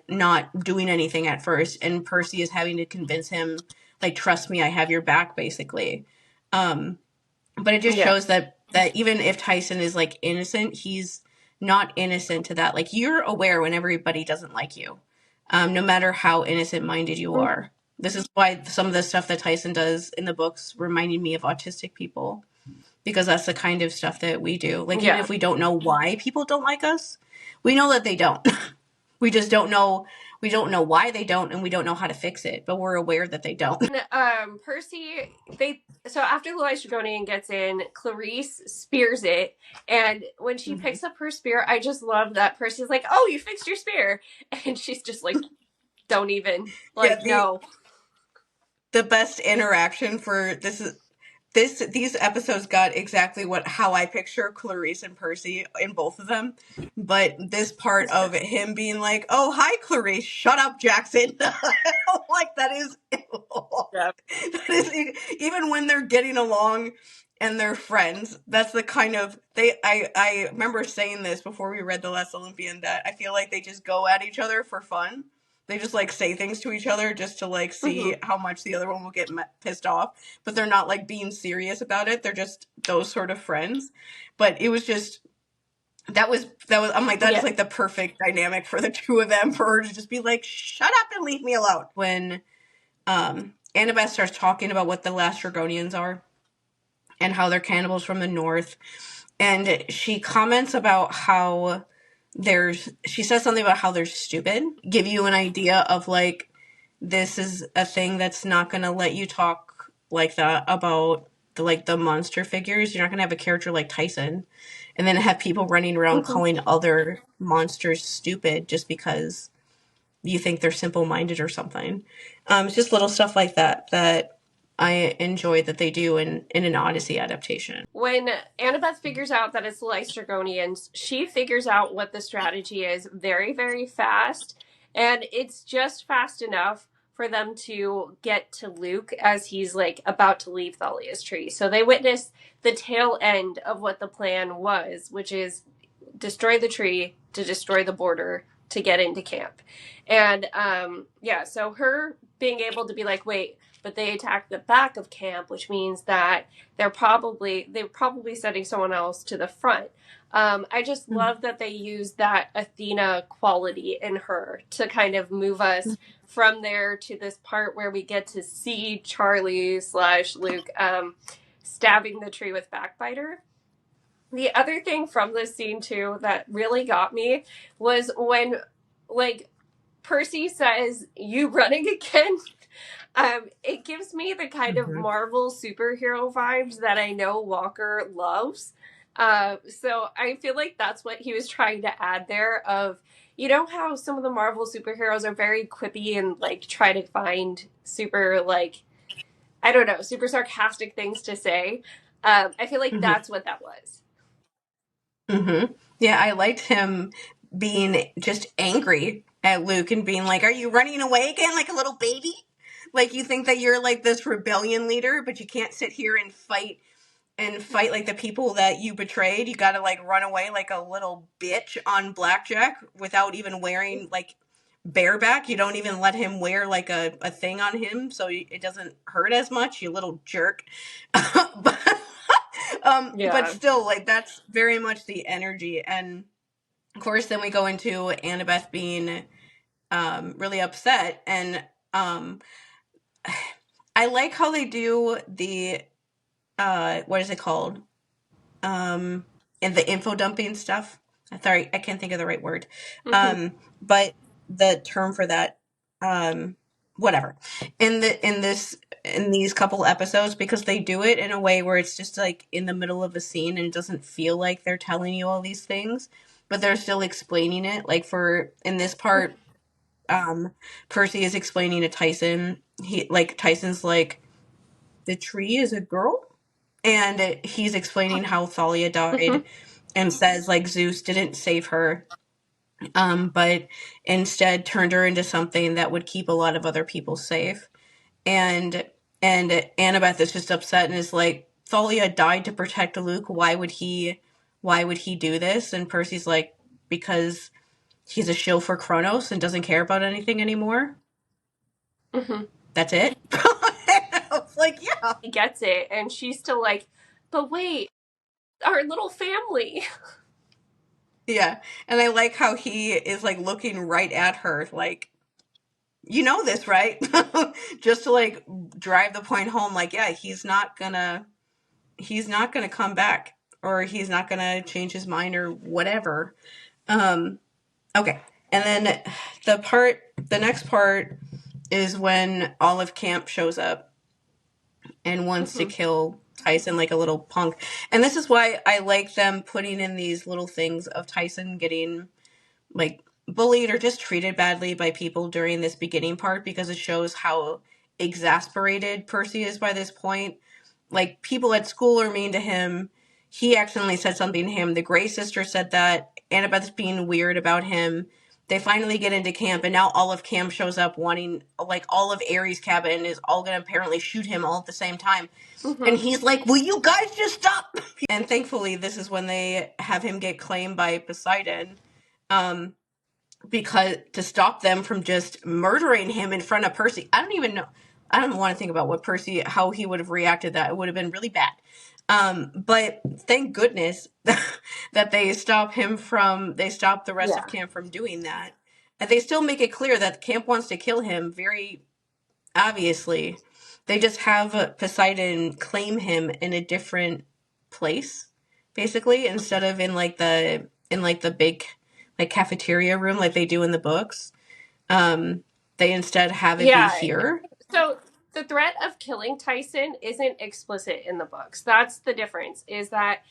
not doing anything at first. And Percy is having to convince him, like, trust me, I have your back, basically. But it just shows that even if Tyson is like innocent, he's not innocent to that. Like, you're aware when everybody doesn't like you. No matter how innocent-minded you are. This is why some of the stuff that Tyson does in the books reminded me of autistic people. Because that's the kind of stuff that we do. Like, even if we don't know why people don't like us, we know that they don't. We just don't know. We don't know why they don't, and we don't know how to fix it. But we're aware that they don't. Percy, so after the Lystragonian gets in, Clarice spears it, and when she picks up her spear, I just love that Percy's like, "Oh, you fixed your spear," and she's just like, "Don't even no." The best interaction for these episodes got exactly how I picture Clarice and Percy in both of them. But this part of him being like, "Oh, hi, Clarice. Shut up, Jackson." Like, that is even when they're getting along and they're friends, that's the kind of I remember saying this before we read The Last Olympian, that I feel like they just go at each other for fun. They just like say things to each other just to like see how much the other one will get pissed off, but they're not like being serious about it. They're just those sort of friends. But it was just that was I'm like, that is like the perfect dynamic for the two of them, for her to just be like, shut up and leave me alone. When Annabeth starts talking about what the Lastragonians are and how they're cannibals from the north, and she comments about how she says something about how they're stupid, give you an idea of like, this is a thing that's not going to let you talk like that about the monster figures. You're not going to have a character like Tyson and then have people running around calling other monsters stupid just because you think they're simple-minded or something. It's just little stuff like that I enjoy that they do in an Odyssey adaptation. When Annabeth figures out that it's the Lystragonians, she figures out what the strategy is very, very fast. And it's just fast enough for them to get to Luke as he's like about to leave Thalia's tree. So they witness the tail end of what the plan was, which is destroy the tree to destroy the border to get into camp. And so her being able to be like, wait, but they attacked the back of camp, which means that they're probably sending someone else to the front. I just love that they use that Athena quality in her to kind of move us from there to this part where we get to see Charlie / Luke stabbing the tree with Backbiter. The other thing from this scene too that really got me was when like Percy says, "You running again?" It gives me the kind of Mm-hmm. Marvel superhero vibes that I know Walker loves. So I feel like that's what he was trying to add there. Of, you know how some of the Marvel superheroes are very quippy and like try to find super, like, I don't know, super sarcastic things to say. I feel like that's what that was. Mm-hmm. Yeah, I liked him being just angry at Luke and being like, "Are you running away again like a little baby? Like you think that you're like this rebellion leader, but you can't sit here and fight like the people that you betrayed. You got to like run away like a little bitch on blackjack without even wearing like bareback. You don't even let him wear like a thing on him so it doesn't hurt as much, you little jerk." but, Yeah. but still, like, that's very much the energy. And of course, then we go into Annabeth being really upset. And I like how they do the, what is it called? And the info dumping stuff. Sorry, I can't think of the right word. But the term for that, whatever. In these couple episodes, because they do it in a way where it's just like in the middle of a scene and it doesn't feel like they're telling you all these things, but they're still explaining it. Like in this part, Percy is explaining to Tyson. Tyson's like, the tree is a girl? And he's explaining how Thalia died and says like Zeus didn't save her, but instead turned her into something that would keep a lot of other people safe. And Annabeth is just upset and is like, Thalia died to protect Luke. Why would he do this? And Percy's like, because he's a shill for Kronos and doesn't care about anything anymore. That's it. I was like, yeah. He gets it, and she's still like, but wait, our little family. Yeah. And I like how he is like looking right at her, like, you know this, right? Just to like drive the point home, like, yeah, he's not gonna come back, or he's not gonna change his mind or whatever. Okay. And then the next part is when Olive Camp shows up and wants to kill Tyson like a little punk. And this is why I like them putting in these little things of Tyson getting like bullied or just treated badly by people during this beginning part, because it shows how exasperated Percy is by this point. Like, people at school are mean to him. He accidentally said something to him. The Grey sister said that. Annabeth's being weird about him. They finally get into camp, and now all of camp shows up wanting, like, all of Ares' cabin is all gonna apparently shoot him all at the same time. And he's like, will you guys just stop? And thankfully, this is when they have him get claimed by Poseidon, because to stop them from just murdering him in front of Percy. I don't even know. I don't want to think about how he would have reacted. That it would have been really bad. But thank goodness that they stop the rest of camp from doing that. And they still make it clear that camp wants to kill him, very obviously. They just have Poseidon claim him in a different place, basically, instead of in the big like cafeteria room like they do in the books. They instead have it be here. So the threat of killing Tyson isn't explicit in the books. That's the difference, is that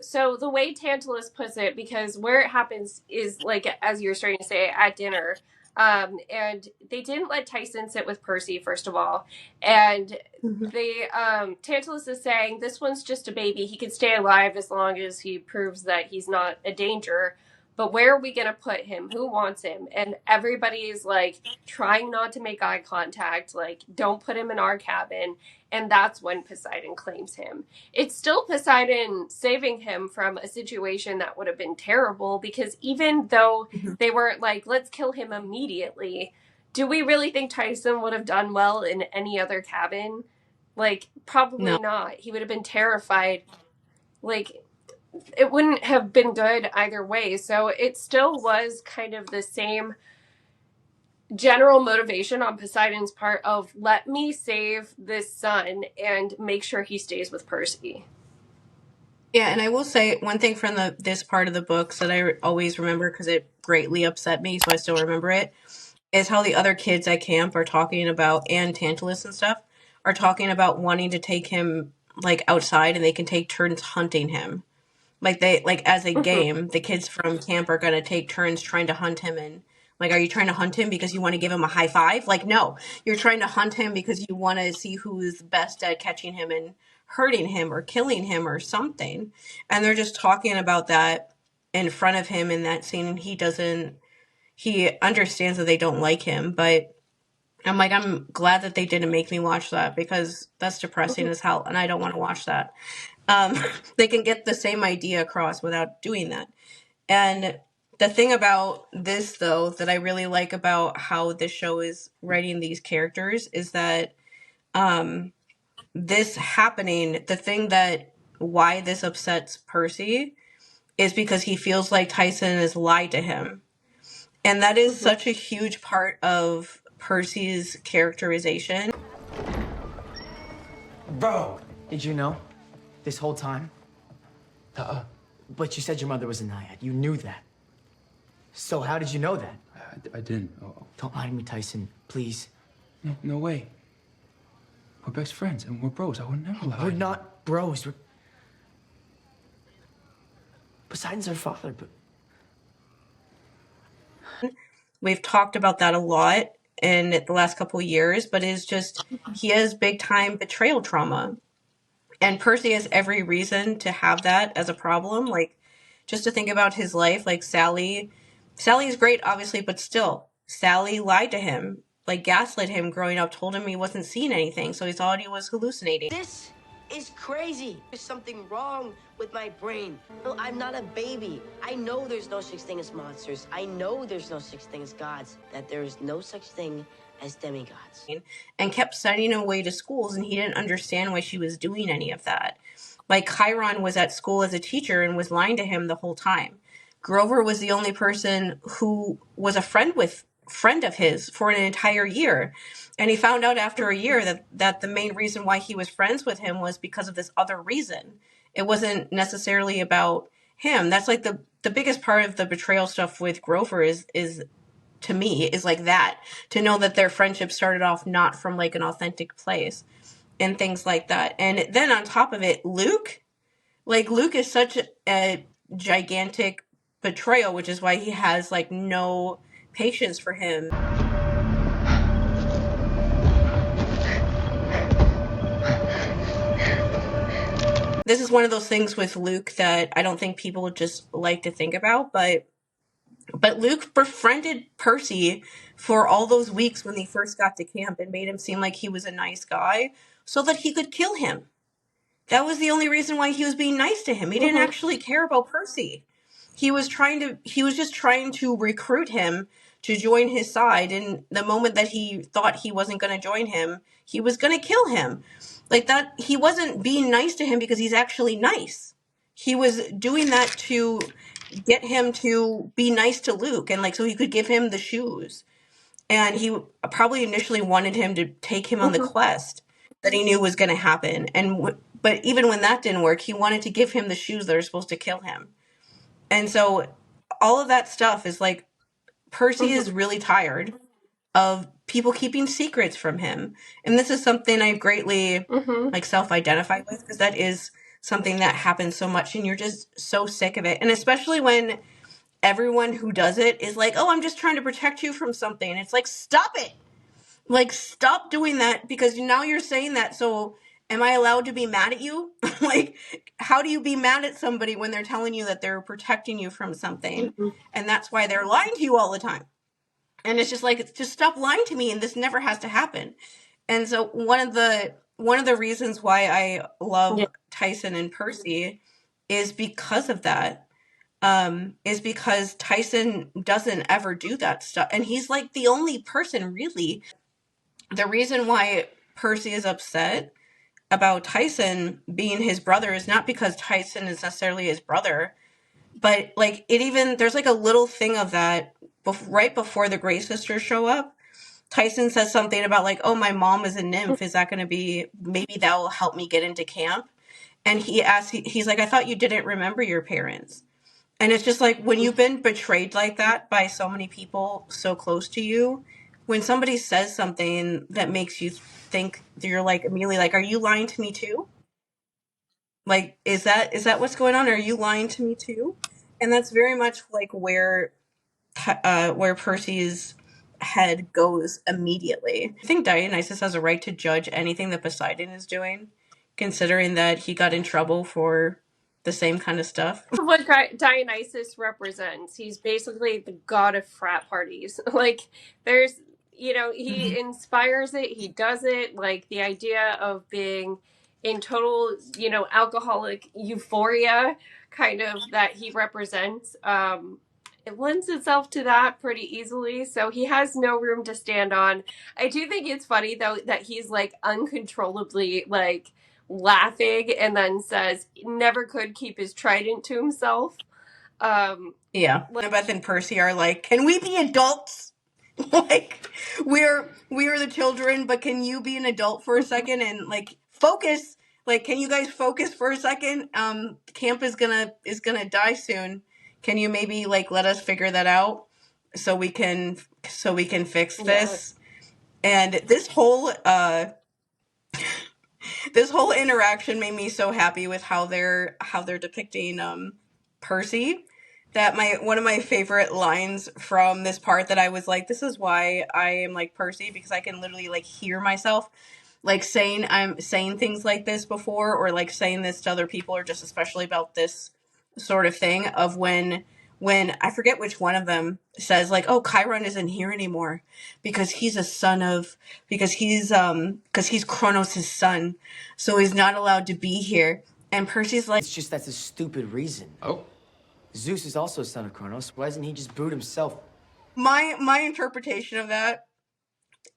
so the way Tantalus puts it, because where it happens is, like, as you're starting to say, at dinner. And they didn't let Tyson sit with Percy, first of all. And Tantalus is saying, this one's just a baby. He can stay alive as long as he proves that he's not a danger. But where are we going to put him? Who wants him? And everybody's like trying not to make eye contact. Like, don't put him in our cabin. And that's when Poseidon claims him. It's still Poseidon saving him from a situation that would have been terrible, because even though they weren't like, let's kill him immediately, do we really think Tyson would have done well in any other cabin? Like, probably not. He would have been terrified. Like, it wouldn't have been good either way. So it still was kind of the same general motivation on Poseidon's part of, let me save this son and make sure he stays with Percy. Yeah, and I will say one thing from this part of the books that I always remember, because it greatly upset me, so I still remember it. is how the other kids at camp are talking about, and Tantalus and stuff, are talking about wanting to take him like outside and they can take turns hunting him. Like they like as a game, the kids from camp are gonna take turns trying to hunt him. And like, are you trying to hunt him because you want to give him a high five? Like, no, you're trying to hunt him because you want to see who's best at catching him and hurting him or killing him or something. And they're just talking about that in front of him in that scene. And he understands that they don't like him, but I'm like, I'm glad that they didn't make me watch that because that's depressing as hell. And I don't want to watch that. They can get the same idea across without doing that. And the thing about this, though, that I really like about how this show is writing these characters is that this happening, the thing that why this upsets Percy is because he feels like Tyson has lied to him. And that is such a huge part of Percy's characterization. Bro, did you know this whole time? But you said your mother was a naiad. You knew that. So how did you know that? I didn't. Oh. Don't lie to me, Tyson. Please. No way. We're best friends and we're bros. I would never lie. We're not bros. Poseidon's our father, but... We've talked about that a lot in the last couple of years, but it's just, he has big time betrayal trauma. And Percy has every reason to have that as a problem. Like, just to think about his life, like Sally is great, obviously, but still, Sally lied to him, like gaslit him growing up, told him he wasn't seeing anything, so he thought he was hallucinating. This is crazy. There's something wrong with my brain. No, I'm not a baby. I know there's no such thing as monsters. I know there's no such thing as gods, that there is no such thing as demigods. And kept sending him away to schools, and he didn't understand why she was doing any of that. Like, Chiron was at school as a teacher and was lying to him the whole time. Grover was the only person who was a friend of his for an entire year. And he found out after a year that the main reason why he was friends with him was because of this other reason. It wasn't necessarily about him. That's like the biggest part of the betrayal stuff with Grover is to me, is like that. To know that their friendship started off not from like an authentic place and things like that. And then on top of it, Luke is such a gigantic betrayal, which is why he has like no patience for him. This is one of those things with Luke that I don't think people just like to think about, but Luke befriended Percy for all those weeks when they first got to camp and made him seem like he was a nice guy so that he could kill him. That was the only reason why he was being nice to him. He didn't actually care about Percy. He was just trying to recruit him to join his side. And the moment that he thought he wasn't going to join him, he was going to kill him. Like that, he wasn't being nice to him because he's actually nice. He was doing that to get him to be nice to Luke, and like so he could give him the shoes. And he probably initially wanted him to take him on the quest that he knew was going to happen. But even when that didn't work, he wanted to give him the shoes that are supposed to kill him. And so all of that stuff is like, Percy is really tired of people keeping secrets from him. And this is something I greatly like self-identify with, because that is something that happens so much and you're just so sick of it. And especially when everyone who does it is like, oh, I'm just trying to protect you from something. And it's like, stop it. Like, stop doing that, because now you're saying that. So am I allowed to be mad at you? Like, how do you be mad at somebody when they're telling you that they're protecting you from something? And that's why they're lying to you all the time. And it's just like, just stop lying to me, and this never has to happen. And so one of the reasons why I love Tyson and Percy is because of that. Is because Tyson doesn't ever do that stuff. And he's like the only person, really. The reason why Percy is upset about Tyson being his brother is not because Tyson is necessarily his brother, but like there's like a little thing of that right before the Grey sisters show up. Tyson says something about like, oh, my mom is a nymph. Is that going to be, maybe that will help me get into camp? And he's like, I thought you didn't remember your parents. And it's just like, when you've been betrayed like that by so many people so close to you, when somebody says something that makes you think, you're like immediately like, are you lying to me too? Like, is that what's going on? Are you lying to me too? And that's very much like where Percy's head goes immediately. I think Dionysus has a right to judge anything that Poseidon is doing, considering that he got in trouble for the same kind of stuff. What Dionysus represents, he's basically the god of frat parties. Like, there's, he inspires it, he does it. Like, the idea of being in total, alcoholic euphoria, kind of, that he represents, it lends itself to that pretty easily. So he has no room to stand on. I do think it's funny, though, that he's, like, uncontrollably, like, laughing and then says never could keep his trident to himself. Yeah. Annabeth and Percy are like, can we be adults? Like, we're the children, but can you be an adult for a second and like focus? Like, can you guys focus for a second? Camp is gonna die soon. Can you maybe like let us figure that out so we can fix this? Yeah. And this whole interaction made me so happy with how they're depicting Percy, that one of my favorite lines from this part that I was like, this is why I am like Percy, because I can literally like hear myself like I'm saying things like this before, or like saying this to other people, or just especially about this sort of thing of when I forget which one of them says like, oh, Chiron isn't here anymore because he's Kronos' son, so he's not allowed to be here. And Percy's like, it's just that's a stupid reason. Oh. Zeus is also a son of Kronos. Why doesn't he just brood himself? My interpretation of that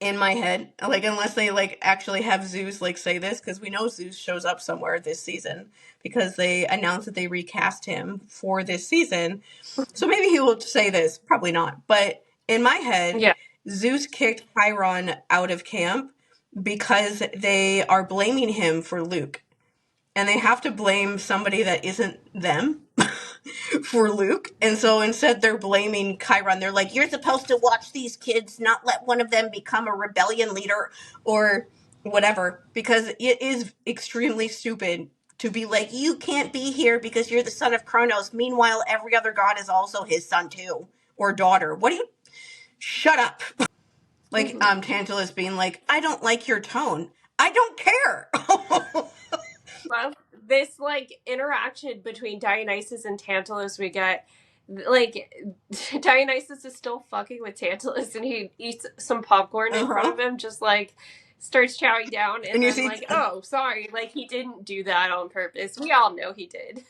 in my head, like, unless they like actually have Zeus like say this, because we know Zeus shows up somewhere this season because they announced that they recast him for this season, so maybe he will say this, probably not, but in my head, yeah, Zeus kicked Chiron out of camp because they are blaming him for Luke, and they have to blame somebody that isn't them for Luke. And so instead they're blaming Chiron. They're like, you're supposed to watch these kids, not let one of them become a rebellion leader or whatever, because it is extremely stupid to be like, you can't be here because you're the son of Kronos. Meanwhile, every other god is also his son too, or daughter. Shut up. Like, Tantalus being like, I don't like your tone. I don't care. Well, this like interaction between Dionysus and Tantalus, we get like Dionysus is still fucking with Tantalus, and he eats some popcorn in front of him, just like starts chowing down, and then like, oh, sorry, like he didn't do that on purpose. We all know he did.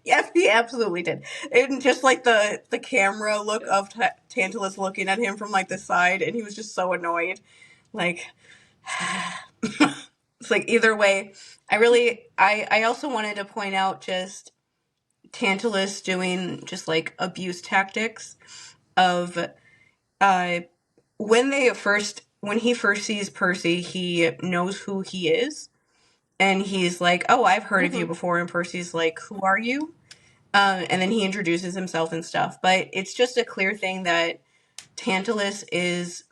Yes, he absolutely did. And just like the camera look of Tantalus looking at him from like the side, and he was just so annoyed. Like, it's like, either way, I also wanted to point out just Tantalus doing just like abuse tactics of when he first sees Percy, he knows who he is, and he's like, oh, I've heard of you before, and Percy's like, who are you? And then he introduces himself and stuff, but it's just a clear thing that Tantalus is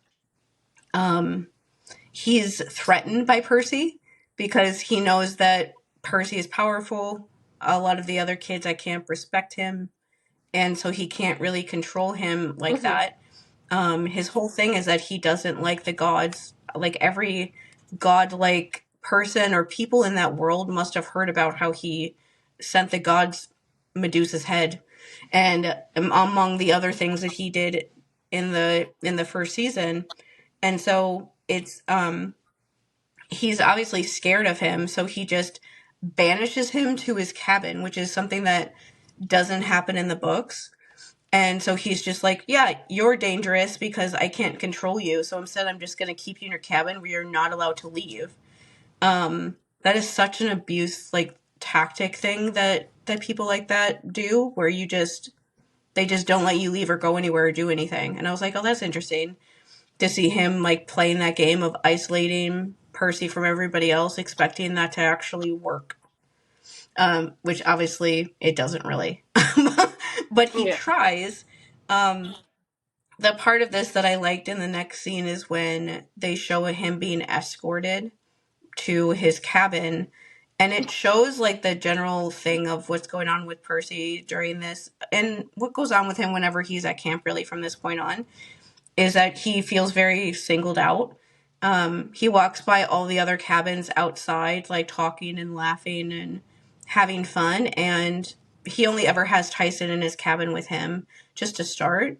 he's threatened by Percy because he knows that Percy is powerful. A lot of the other kids at camp respect him, and so he can't really control him like that. His whole thing is that he doesn't like the gods. Like, every godlike person or people in that world must have heard about how he sent the gods Medusa's head, and among the other things that he did in the first season. And so it's he's obviously scared of him, so he just banishes him to his cabin, which is something that doesn't happen in the books. And so he's just like, yeah, you're dangerous because I can't control you, so instead I'm just going to keep you in your cabin where you're not allowed to leave. That is such an abuse, like, tactic thing that people like that do, where they just don't let you leave or go anywhere or do anything. And I was like, oh, that's interesting to see him like playing that game of isolating Percy from everybody else, expecting that to actually work. Which obviously it doesn't really. But he tries. the part of this that I liked in the next scene is when they show him being escorted to his cabin, and it shows like the general thing of what's going on with Percy during this and what goes on with him whenever he's at camp, really, from this point on, is that he feels very singled out. He walks by all the other cabins outside, like talking and laughing and having fun, and he only ever has Tyson in his cabin with him just to start.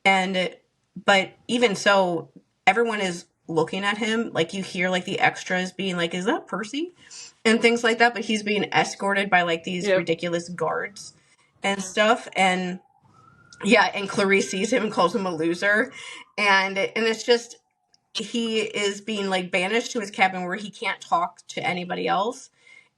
But even so, everyone is looking at him. Like, you hear like the extras being like, "Is that Percy?" and things like that. But he's being escorted by like these ridiculous guards and stuff. And yeah, and Clarice sees him and calls him a loser, and it's just, he is being like banished to his cabin where he can't talk to anybody else.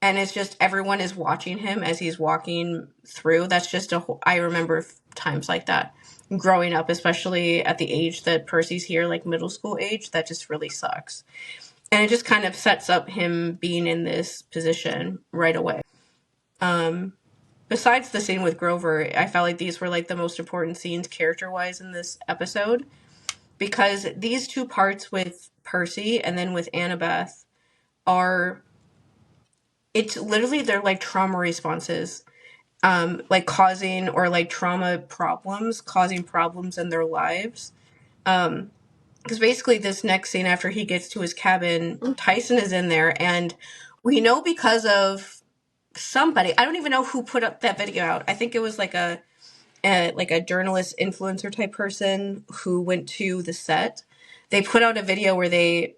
And it's just, everyone is watching him as he's walking through. That's just I remember times like that growing up, especially at the age that Percy's here, like middle school age. That just really sucks. And it just kind of sets up him being in this position right away. Besides the scene with Grover, I felt like these were like the most important scenes character-wise in this episode, because these two parts with Percy and then with Annabeth are, it's literally, they're like trauma responses, like causing, or like trauma problems, causing problems in their lives. Because basically this next scene after he gets to his cabin, Tyson is in there, and we know because of somebody, I don't even know who put up that video out. I think it was like a journalist influencer type person who went to the set. They put out a video where they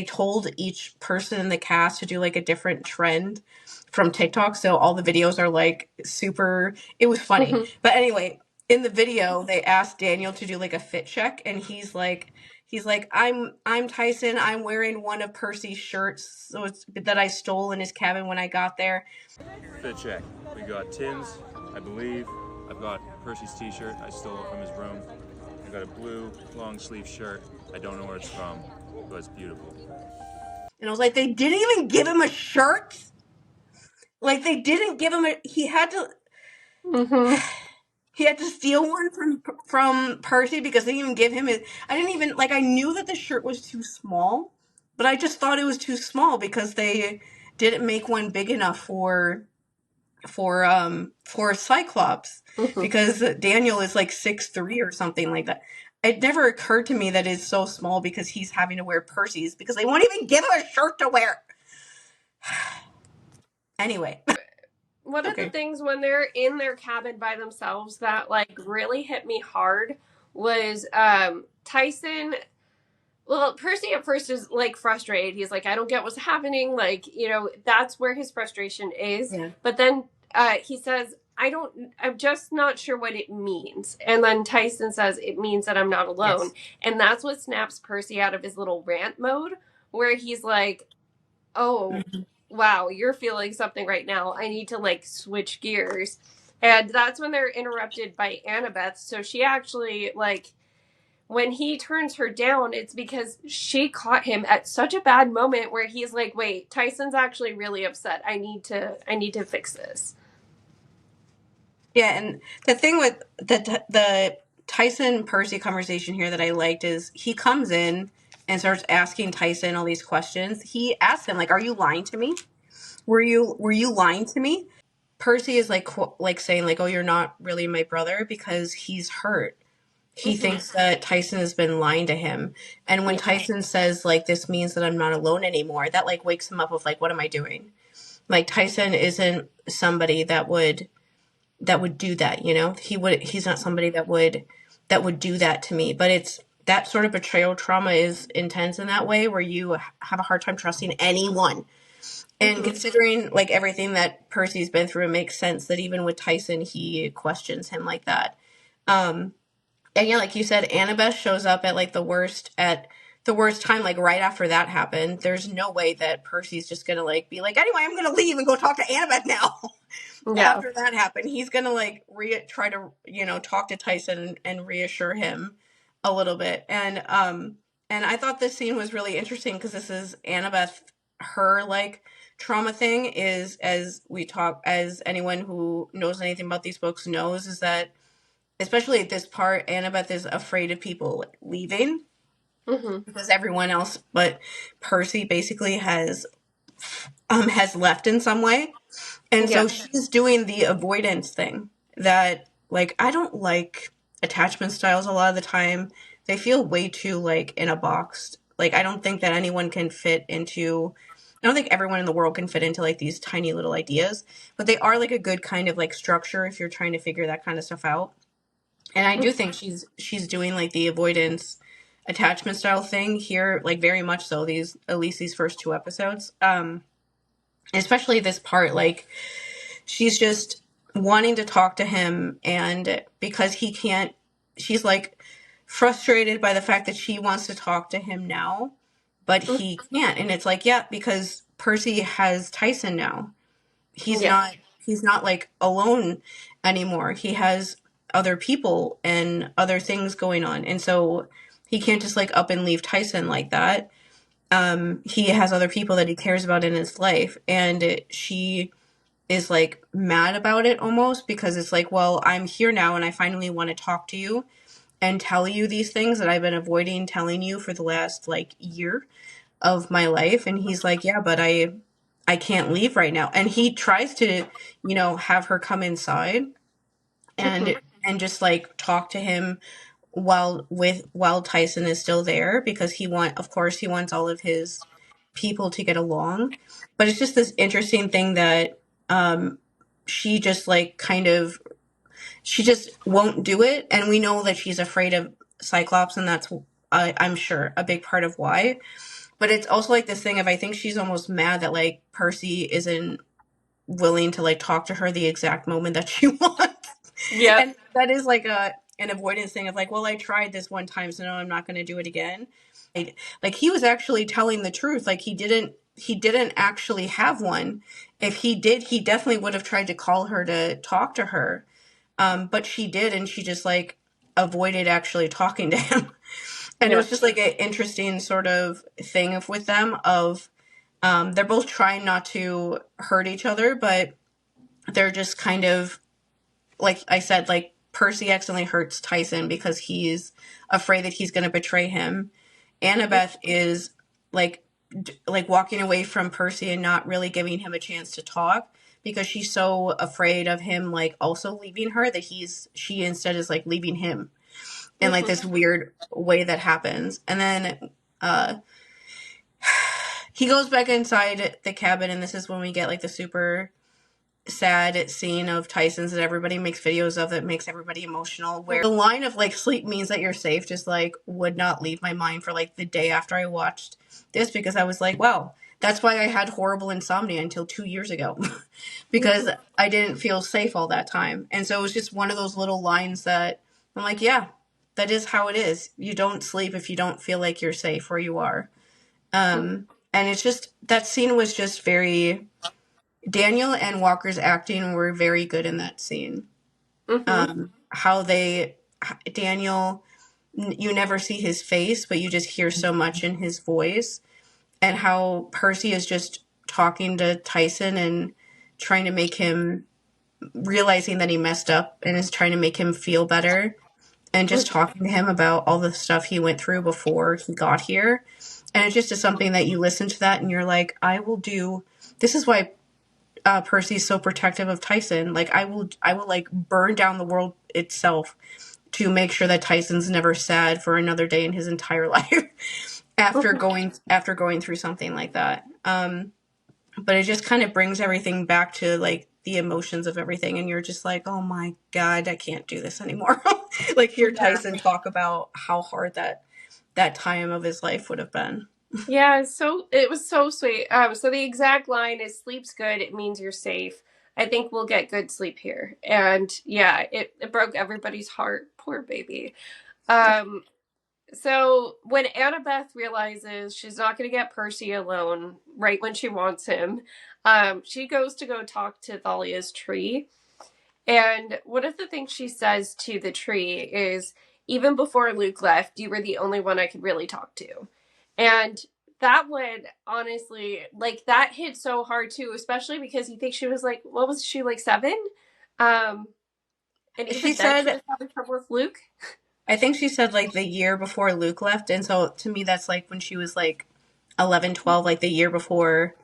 told each person in the cast to do like a different trend from TikTok. So all the videos are like super, it was funny. But anyway, in the video, they asked Daniel to do like a fit check, and he's like, I'm Tyson. I'm wearing one of Percy's shirts that I stole in his cabin when I got there. Fit check. We got Tim's, I believe. I've got Percy's t-shirt. I stole it from his room. I got a blue long sleeve shirt. I don't know where it's from, but it's beautiful. And I was like, they didn't even give him a shirt? Like, they didn't give him he had to... He had to steal one from Percy because they didn't even give him I didn't even, like, I knew that the shirt was too small, but I just thought it was too small because they didn't make one big enough for Cyclops, because Daniel is like 6'3" or something like that. It never occurred to me that it's so small because he's having to wear Percy's, because they won't even give him a shirt to wear. Anyway. One of the things when they're in their cabin by themselves that like really hit me hard was Tyson. Well, Percy at first is like frustrated. He's like, I don't get what's happening. Like, you know, that's where his frustration is. Yeah. But then he says, I'm just not sure what it means. And then Tyson says, it means that I'm not alone. Yes. And that's what snaps Percy out of his little rant mode, where he's like, oh, wow, you're feeling something right now. I need to like switch gears. And that's when they're interrupted by Annabeth. So she actually, like, when he turns her down, it's because she caught him at such a bad moment where he's like, wait, Tyson's actually really upset. I need to fix this. Yeah, and the thing with the Tyson Percy conversation here that I liked is he comes in and starts asking Tyson all these questions. He asks him, like, are you lying to me? Were you lying to me? Percy is like saying like, oh, you're not really my brother, because he's hurt. He thinks that Tyson has been lying to him. And when Tyson says like, this means that I'm not alone anymore, that like wakes him up of like, what am I doing? Like, Tyson isn't somebody that would do that, you know? He's not somebody that would do that to me. But it's that sort of betrayal trauma is intense in that way, where you have a hard time trusting anyone. And considering like everything that Percy's been through, it makes sense that even with Tyson, he questions him like that. And yeah, like you said, Annabeth shows up at like the worst time, like right after that happened. There's no way that Percy's just gonna like be like, anyway, I'm gonna leave and go talk to Annabeth now. Yeah. After that happened, he's gonna like try to, you know, talk to Tyson and reassure him a little bit. And I thought this scene was really interesting because this is Annabeth, her like trauma thing is, as anyone who knows anything about these books knows, is that especially at this part, Annabeth is afraid of people leaving because everyone else but Percy basically has left in some way. And so she's doing the avoidance thing that, like, I don't like attachment styles a lot of the time. They feel way too, like, in a box. Like, I don't think that anyone can fit into, I don't think everyone in the world can fit into, like, these tiny little ideas. But they are, like, a good kind of, like, structure if you're trying to figure that kind of stuff out. And I do think she's doing, like, the avoidance attachment style thing here, like, very much so, at least these first 2 episodes. Especially this part, like, she's just wanting to talk to him, and because he can't, she's like frustrated by the fact that she wants to talk to him now, but he can't. And it's like, yeah, because Percy has Tyson now. He's not like alone anymore. He has other people and other things going on. And so he can't just like up and leave Tyson like that. He has other people that he cares about in his life, and she is like mad about it almost, because it's like, well, I'm here now and I finally want to talk to you and tell you these things that I've been avoiding telling you for the last like year of my life. And he's like, yeah, but I can't leave right now. And he tries to, have her come inside and just like talk to him while Tyson is still there, because he wants all of his people to get along. But it's just this interesting thing that she just like she just won't do it. And we know that she's afraid of Cyclops, and that's I'm sure a big part of why. But it's also like this thing of, I think she's almost mad that like Percy isn't willing to like talk to her the exact moment that she wants. Yeah. And that is like an avoidance thing of like, well, I tried this one time, so no, I'm not going to do it again. Like he was actually telling the truth. Like he didn't actually have one. If he did, he definitely would have tried to call her to talk to her. But she did, and she just like avoided actually talking to him. And it was just like an interesting sort of thing with them of, they're both trying not to hurt each other, but they're just kind of, like I said, like Percy accidentally hurts Tyson because he's afraid that he's going to betray him. Annabeth is like walking away from Percy and not really giving him a chance to talk, because she's so afraid of him like also leaving her that she instead is like leaving him in like this weird way that happens. And then he goes back inside the cabin, and this is when we get like the super sad scene of Tyson's that everybody makes videos of, that makes everybody emotional, where the line of like sleep means that you're safe just like would not leave my mind for like the day after I watched this, because I was like, wow, that's why I had horrible insomnia until 2 years ago because I didn't feel safe all that time. And so it was just one of those little lines that I'm like, yeah, that is how it is. You don't sleep if you don't feel like you're safe where you are. And it's just, that scene was just very, Daniel and Walker's acting were very good in that scene. Daniel, you never see his face, but you just hear so much in his voice, and how Percy is just talking to Tyson and trying to make him, realizing that he messed up and is trying to make him feel better, and just talking to him about all the stuff he went through before he got here. And it just is something that you listen to that and you're like, this is why Percy's so protective of Tyson. Like, I will like burn down the world itself to make sure that Tyson's never sad for another day in his entire life after going through something like that. But it just kind of brings everything back to like the emotions of everything, and you're just like, oh my God, I can't do this anymore. Like, hear Tyson talk about how hard that time of his life would have been. Yeah, so it was so sweet. So the exact line is, sleep's good, it means you're safe. I think we'll get good sleep here. And yeah, it broke everybody's heart. Poor baby. So when Annabeth realizes she's not going to get Percy alone right when she wants him, she goes to go talk to Thalia's tree. And one of the things she says to the tree is, even before Luke left, you were the only one I could really talk to. And that would honestly, like, that hit so hard too, especially because you think she was like, what was she, like 7? And She even then, she said, was having trouble with Luke. I think she said like the year before Luke left. And so to me, that's like when she was like 11, 12, like the year before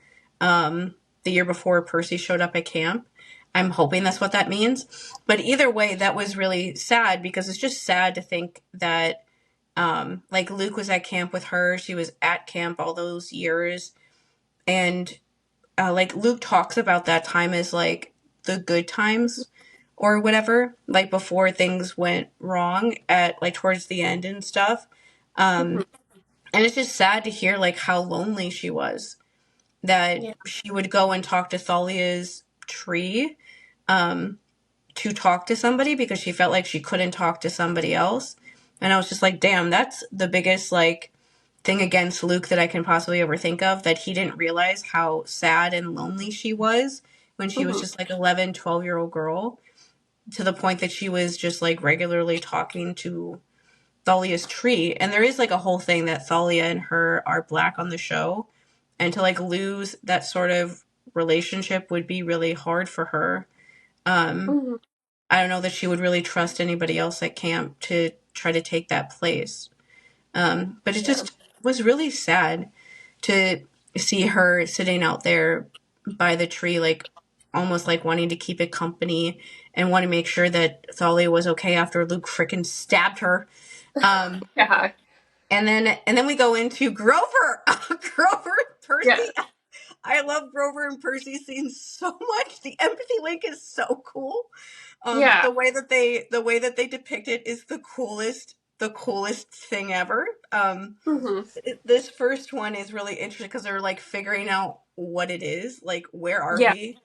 Percy showed up at camp. I'm hoping that's what that means. But either way, that was really sad because it's just sad to think that like Luke was at camp with her. She was at camp all those years. And like Luke talks about that time as like the good times or whatever, like before things went wrong at like towards the end and stuff. And it's just sad to hear like how lonely she was, that she would go and talk to Thalia's tree to talk to somebody because she felt like she couldn't talk to somebody else. And I was just like, damn, that's the biggest like thing against Luke that I can possibly ever think of, that he didn't realize how sad and lonely she was when she was just like 11, 12-year-old girl, to the point that she was just like regularly talking to Thalia's tree. And there is like a whole thing that Thalia and her are black on the show, and to like lose that sort of relationship would be really hard for her. I don't know that she would really trust anybody else at camp to try to take that place. But it just was really sad to see her sitting out there by the tree, like almost like wanting to keep it company and want to make sure that Thalia was okay after Luke freaking stabbed her. And then we go into Grover. Grover and Percy. Yeah. I love Grover and Percy scenes so much. The empathy link is so cool. The way that they depict it is the coolest thing ever. This first one is really interesting because they're like figuring out what it is. Like, where are we?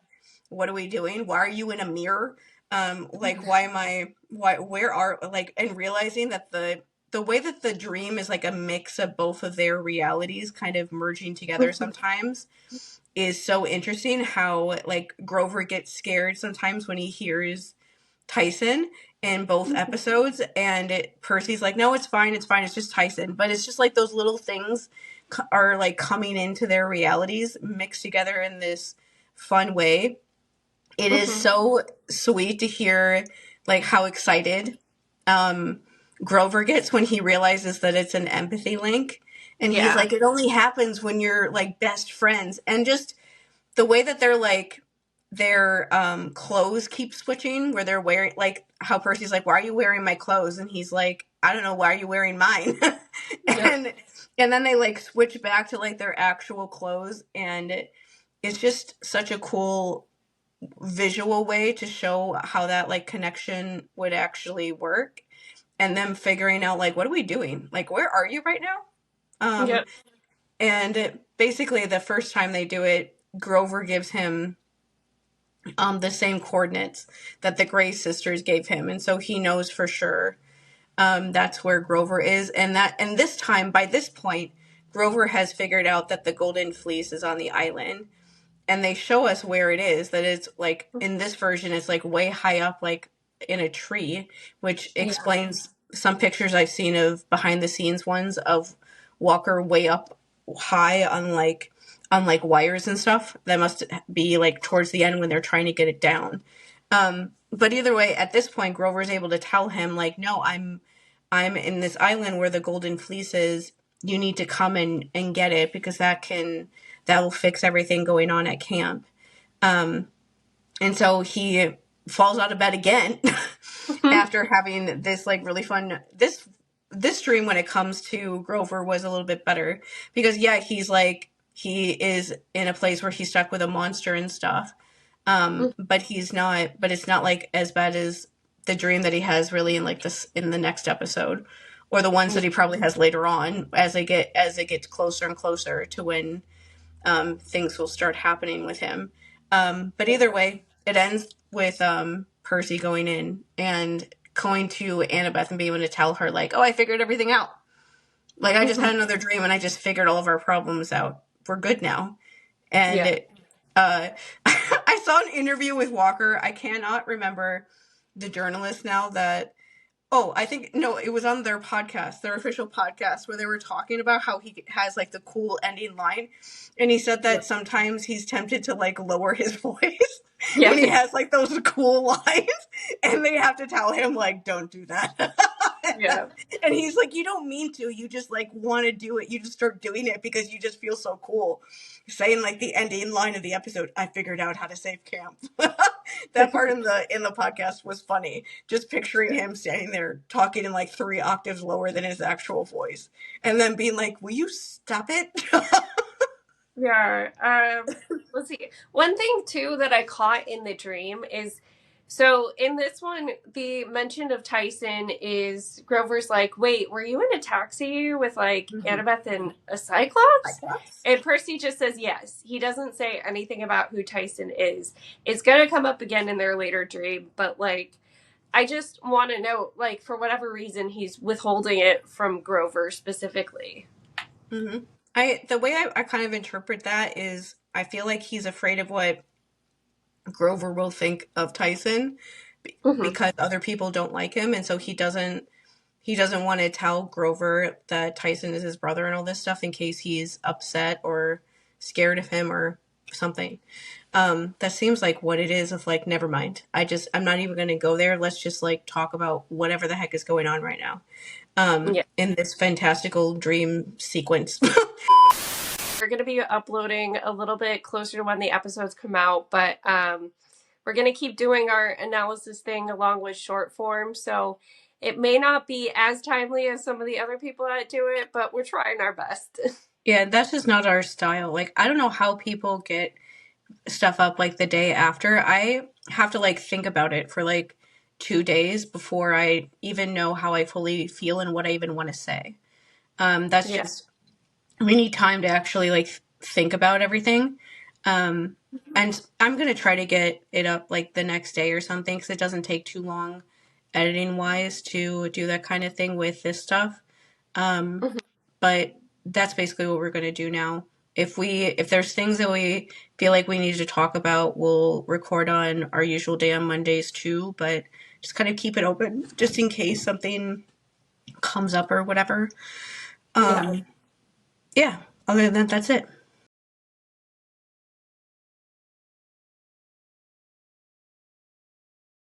What are we doing? Why are you in a mirror? Like, where are, like, and realizing that the way that the dream is like a mix of both of their realities kind of merging together sometimes is so interesting. How like Grover gets scared sometimes when he hears Tyson in both episodes, and Percy's like, no, it's fine, it's just Tyson. But it's just like those little things are like coming into their realities mixed together in this fun way. It is so sweet to hear like how excited Grover gets when he realizes that it's an empathy link, and he's like, it only happens when you're like best friends. And just the way that they're like, their clothes keep switching, where they're wearing, like how Percy's like, why are you wearing my clothes? And he's like, I don't know, why are you wearing mine? And then they like switch back to like their actual clothes, and it's just such a cool visual way to show how that like connection would actually work. And them figuring out like, what are we doing? Like, where are you right now? And basically the first time they do it, Grover gives him the same coordinates that the Grey sisters gave him, and so he knows for sure that's where Grover is. And this time, by this point, Grover has figured out that the Golden Fleece is on the island, and they show us where it is. That it's like, in this version, it's like way high up, like in a tree, which explains some pictures I've seen of behind the scenes ones of Walker way up high on like wires and stuff. That must be like towards the end when they're trying to get it down. But either way, at this point, Grover's able to tell him like, no, I'm in this island where the Golden Fleece is. You need to come and get it, because that'll fix everything going on at camp. And so he falls out of bed again after having this like really fun, this dream when it comes to Grover was a little bit better, because he is in a place where he's stuck with a monster and stuff. But it's not like as bad as the dream that he has really in the next episode, or the ones that he probably has later on as it gets closer and closer to when things will start happening with him. But either way, it ends with Percy going in and going to Annabeth and being able to tell her like, oh, I figured everything out. Like, I just had another dream and I just figured all of our problems out. We're good now. And I saw an interview with Walker. I cannot remember the journalist now that, it was on their podcast, their official podcast, where they were talking about how he has like the cool ending line. And he said that sometimes he's tempted to like lower his voice Yeah. And he has like those cool lines, and they have to tell him like, don't do that. Yeah. And he's like, you don't mean to, you just like want to do it, you just start doing it because you just feel so cool. Saying like the ending line of the episode, I figured out how to save camp. That part in the podcast was funny. Just picturing him standing there talking in like 3 octaves lower than his actual voice, and then being like, will you stop it? Yeah. Let's see. One thing too that I caught in the dream is, so in this one, the mention of Tyson is Grover's like, wait, were you in a taxi with like Annabeth and a Cyclops? And Percy just says yes. He doesn't say anything about who Tyson is. It's gonna come up again in their later dream, but like, I just want to know, like, for whatever reason, he's withholding it from Grover specifically. Mm-hmm. The way I kind of interpret that is, I feel like he's afraid of what Grover will think of Tyson because other people don't like him, and so he doesn't want to tell Grover that Tyson is his brother and all this stuff in case he's upset or scared of him or something. That seems like what it is of like, never mind. I'm not even going to go there. Let's just like talk about whatever the heck is going on right now. In this fantastical dream sequence. We're going to be uploading a little bit closer to when the episodes come out, but we're going to keep doing our analysis thing along with short form, so it may not be as timely as some of the other people that do it, but we're trying our best. Yeah, that's just not our style. Like, I don't know how people get stuff up like the day after. I have to like think about it for like 2 days before I even know how I fully feel and what I even want to say. That's just, we need time to actually like think about everything. And I'm going to try to get it up like the next day or something, because it doesn't take too long editing wise to do that kind of thing with this stuff. But that's basically what we're going to do now. If there's things that we feel like we need to talk about, we'll record on our usual day on Mondays too, but just kind of keep it open just in case something comes up or whatever. Yeah. Other than that, that's it.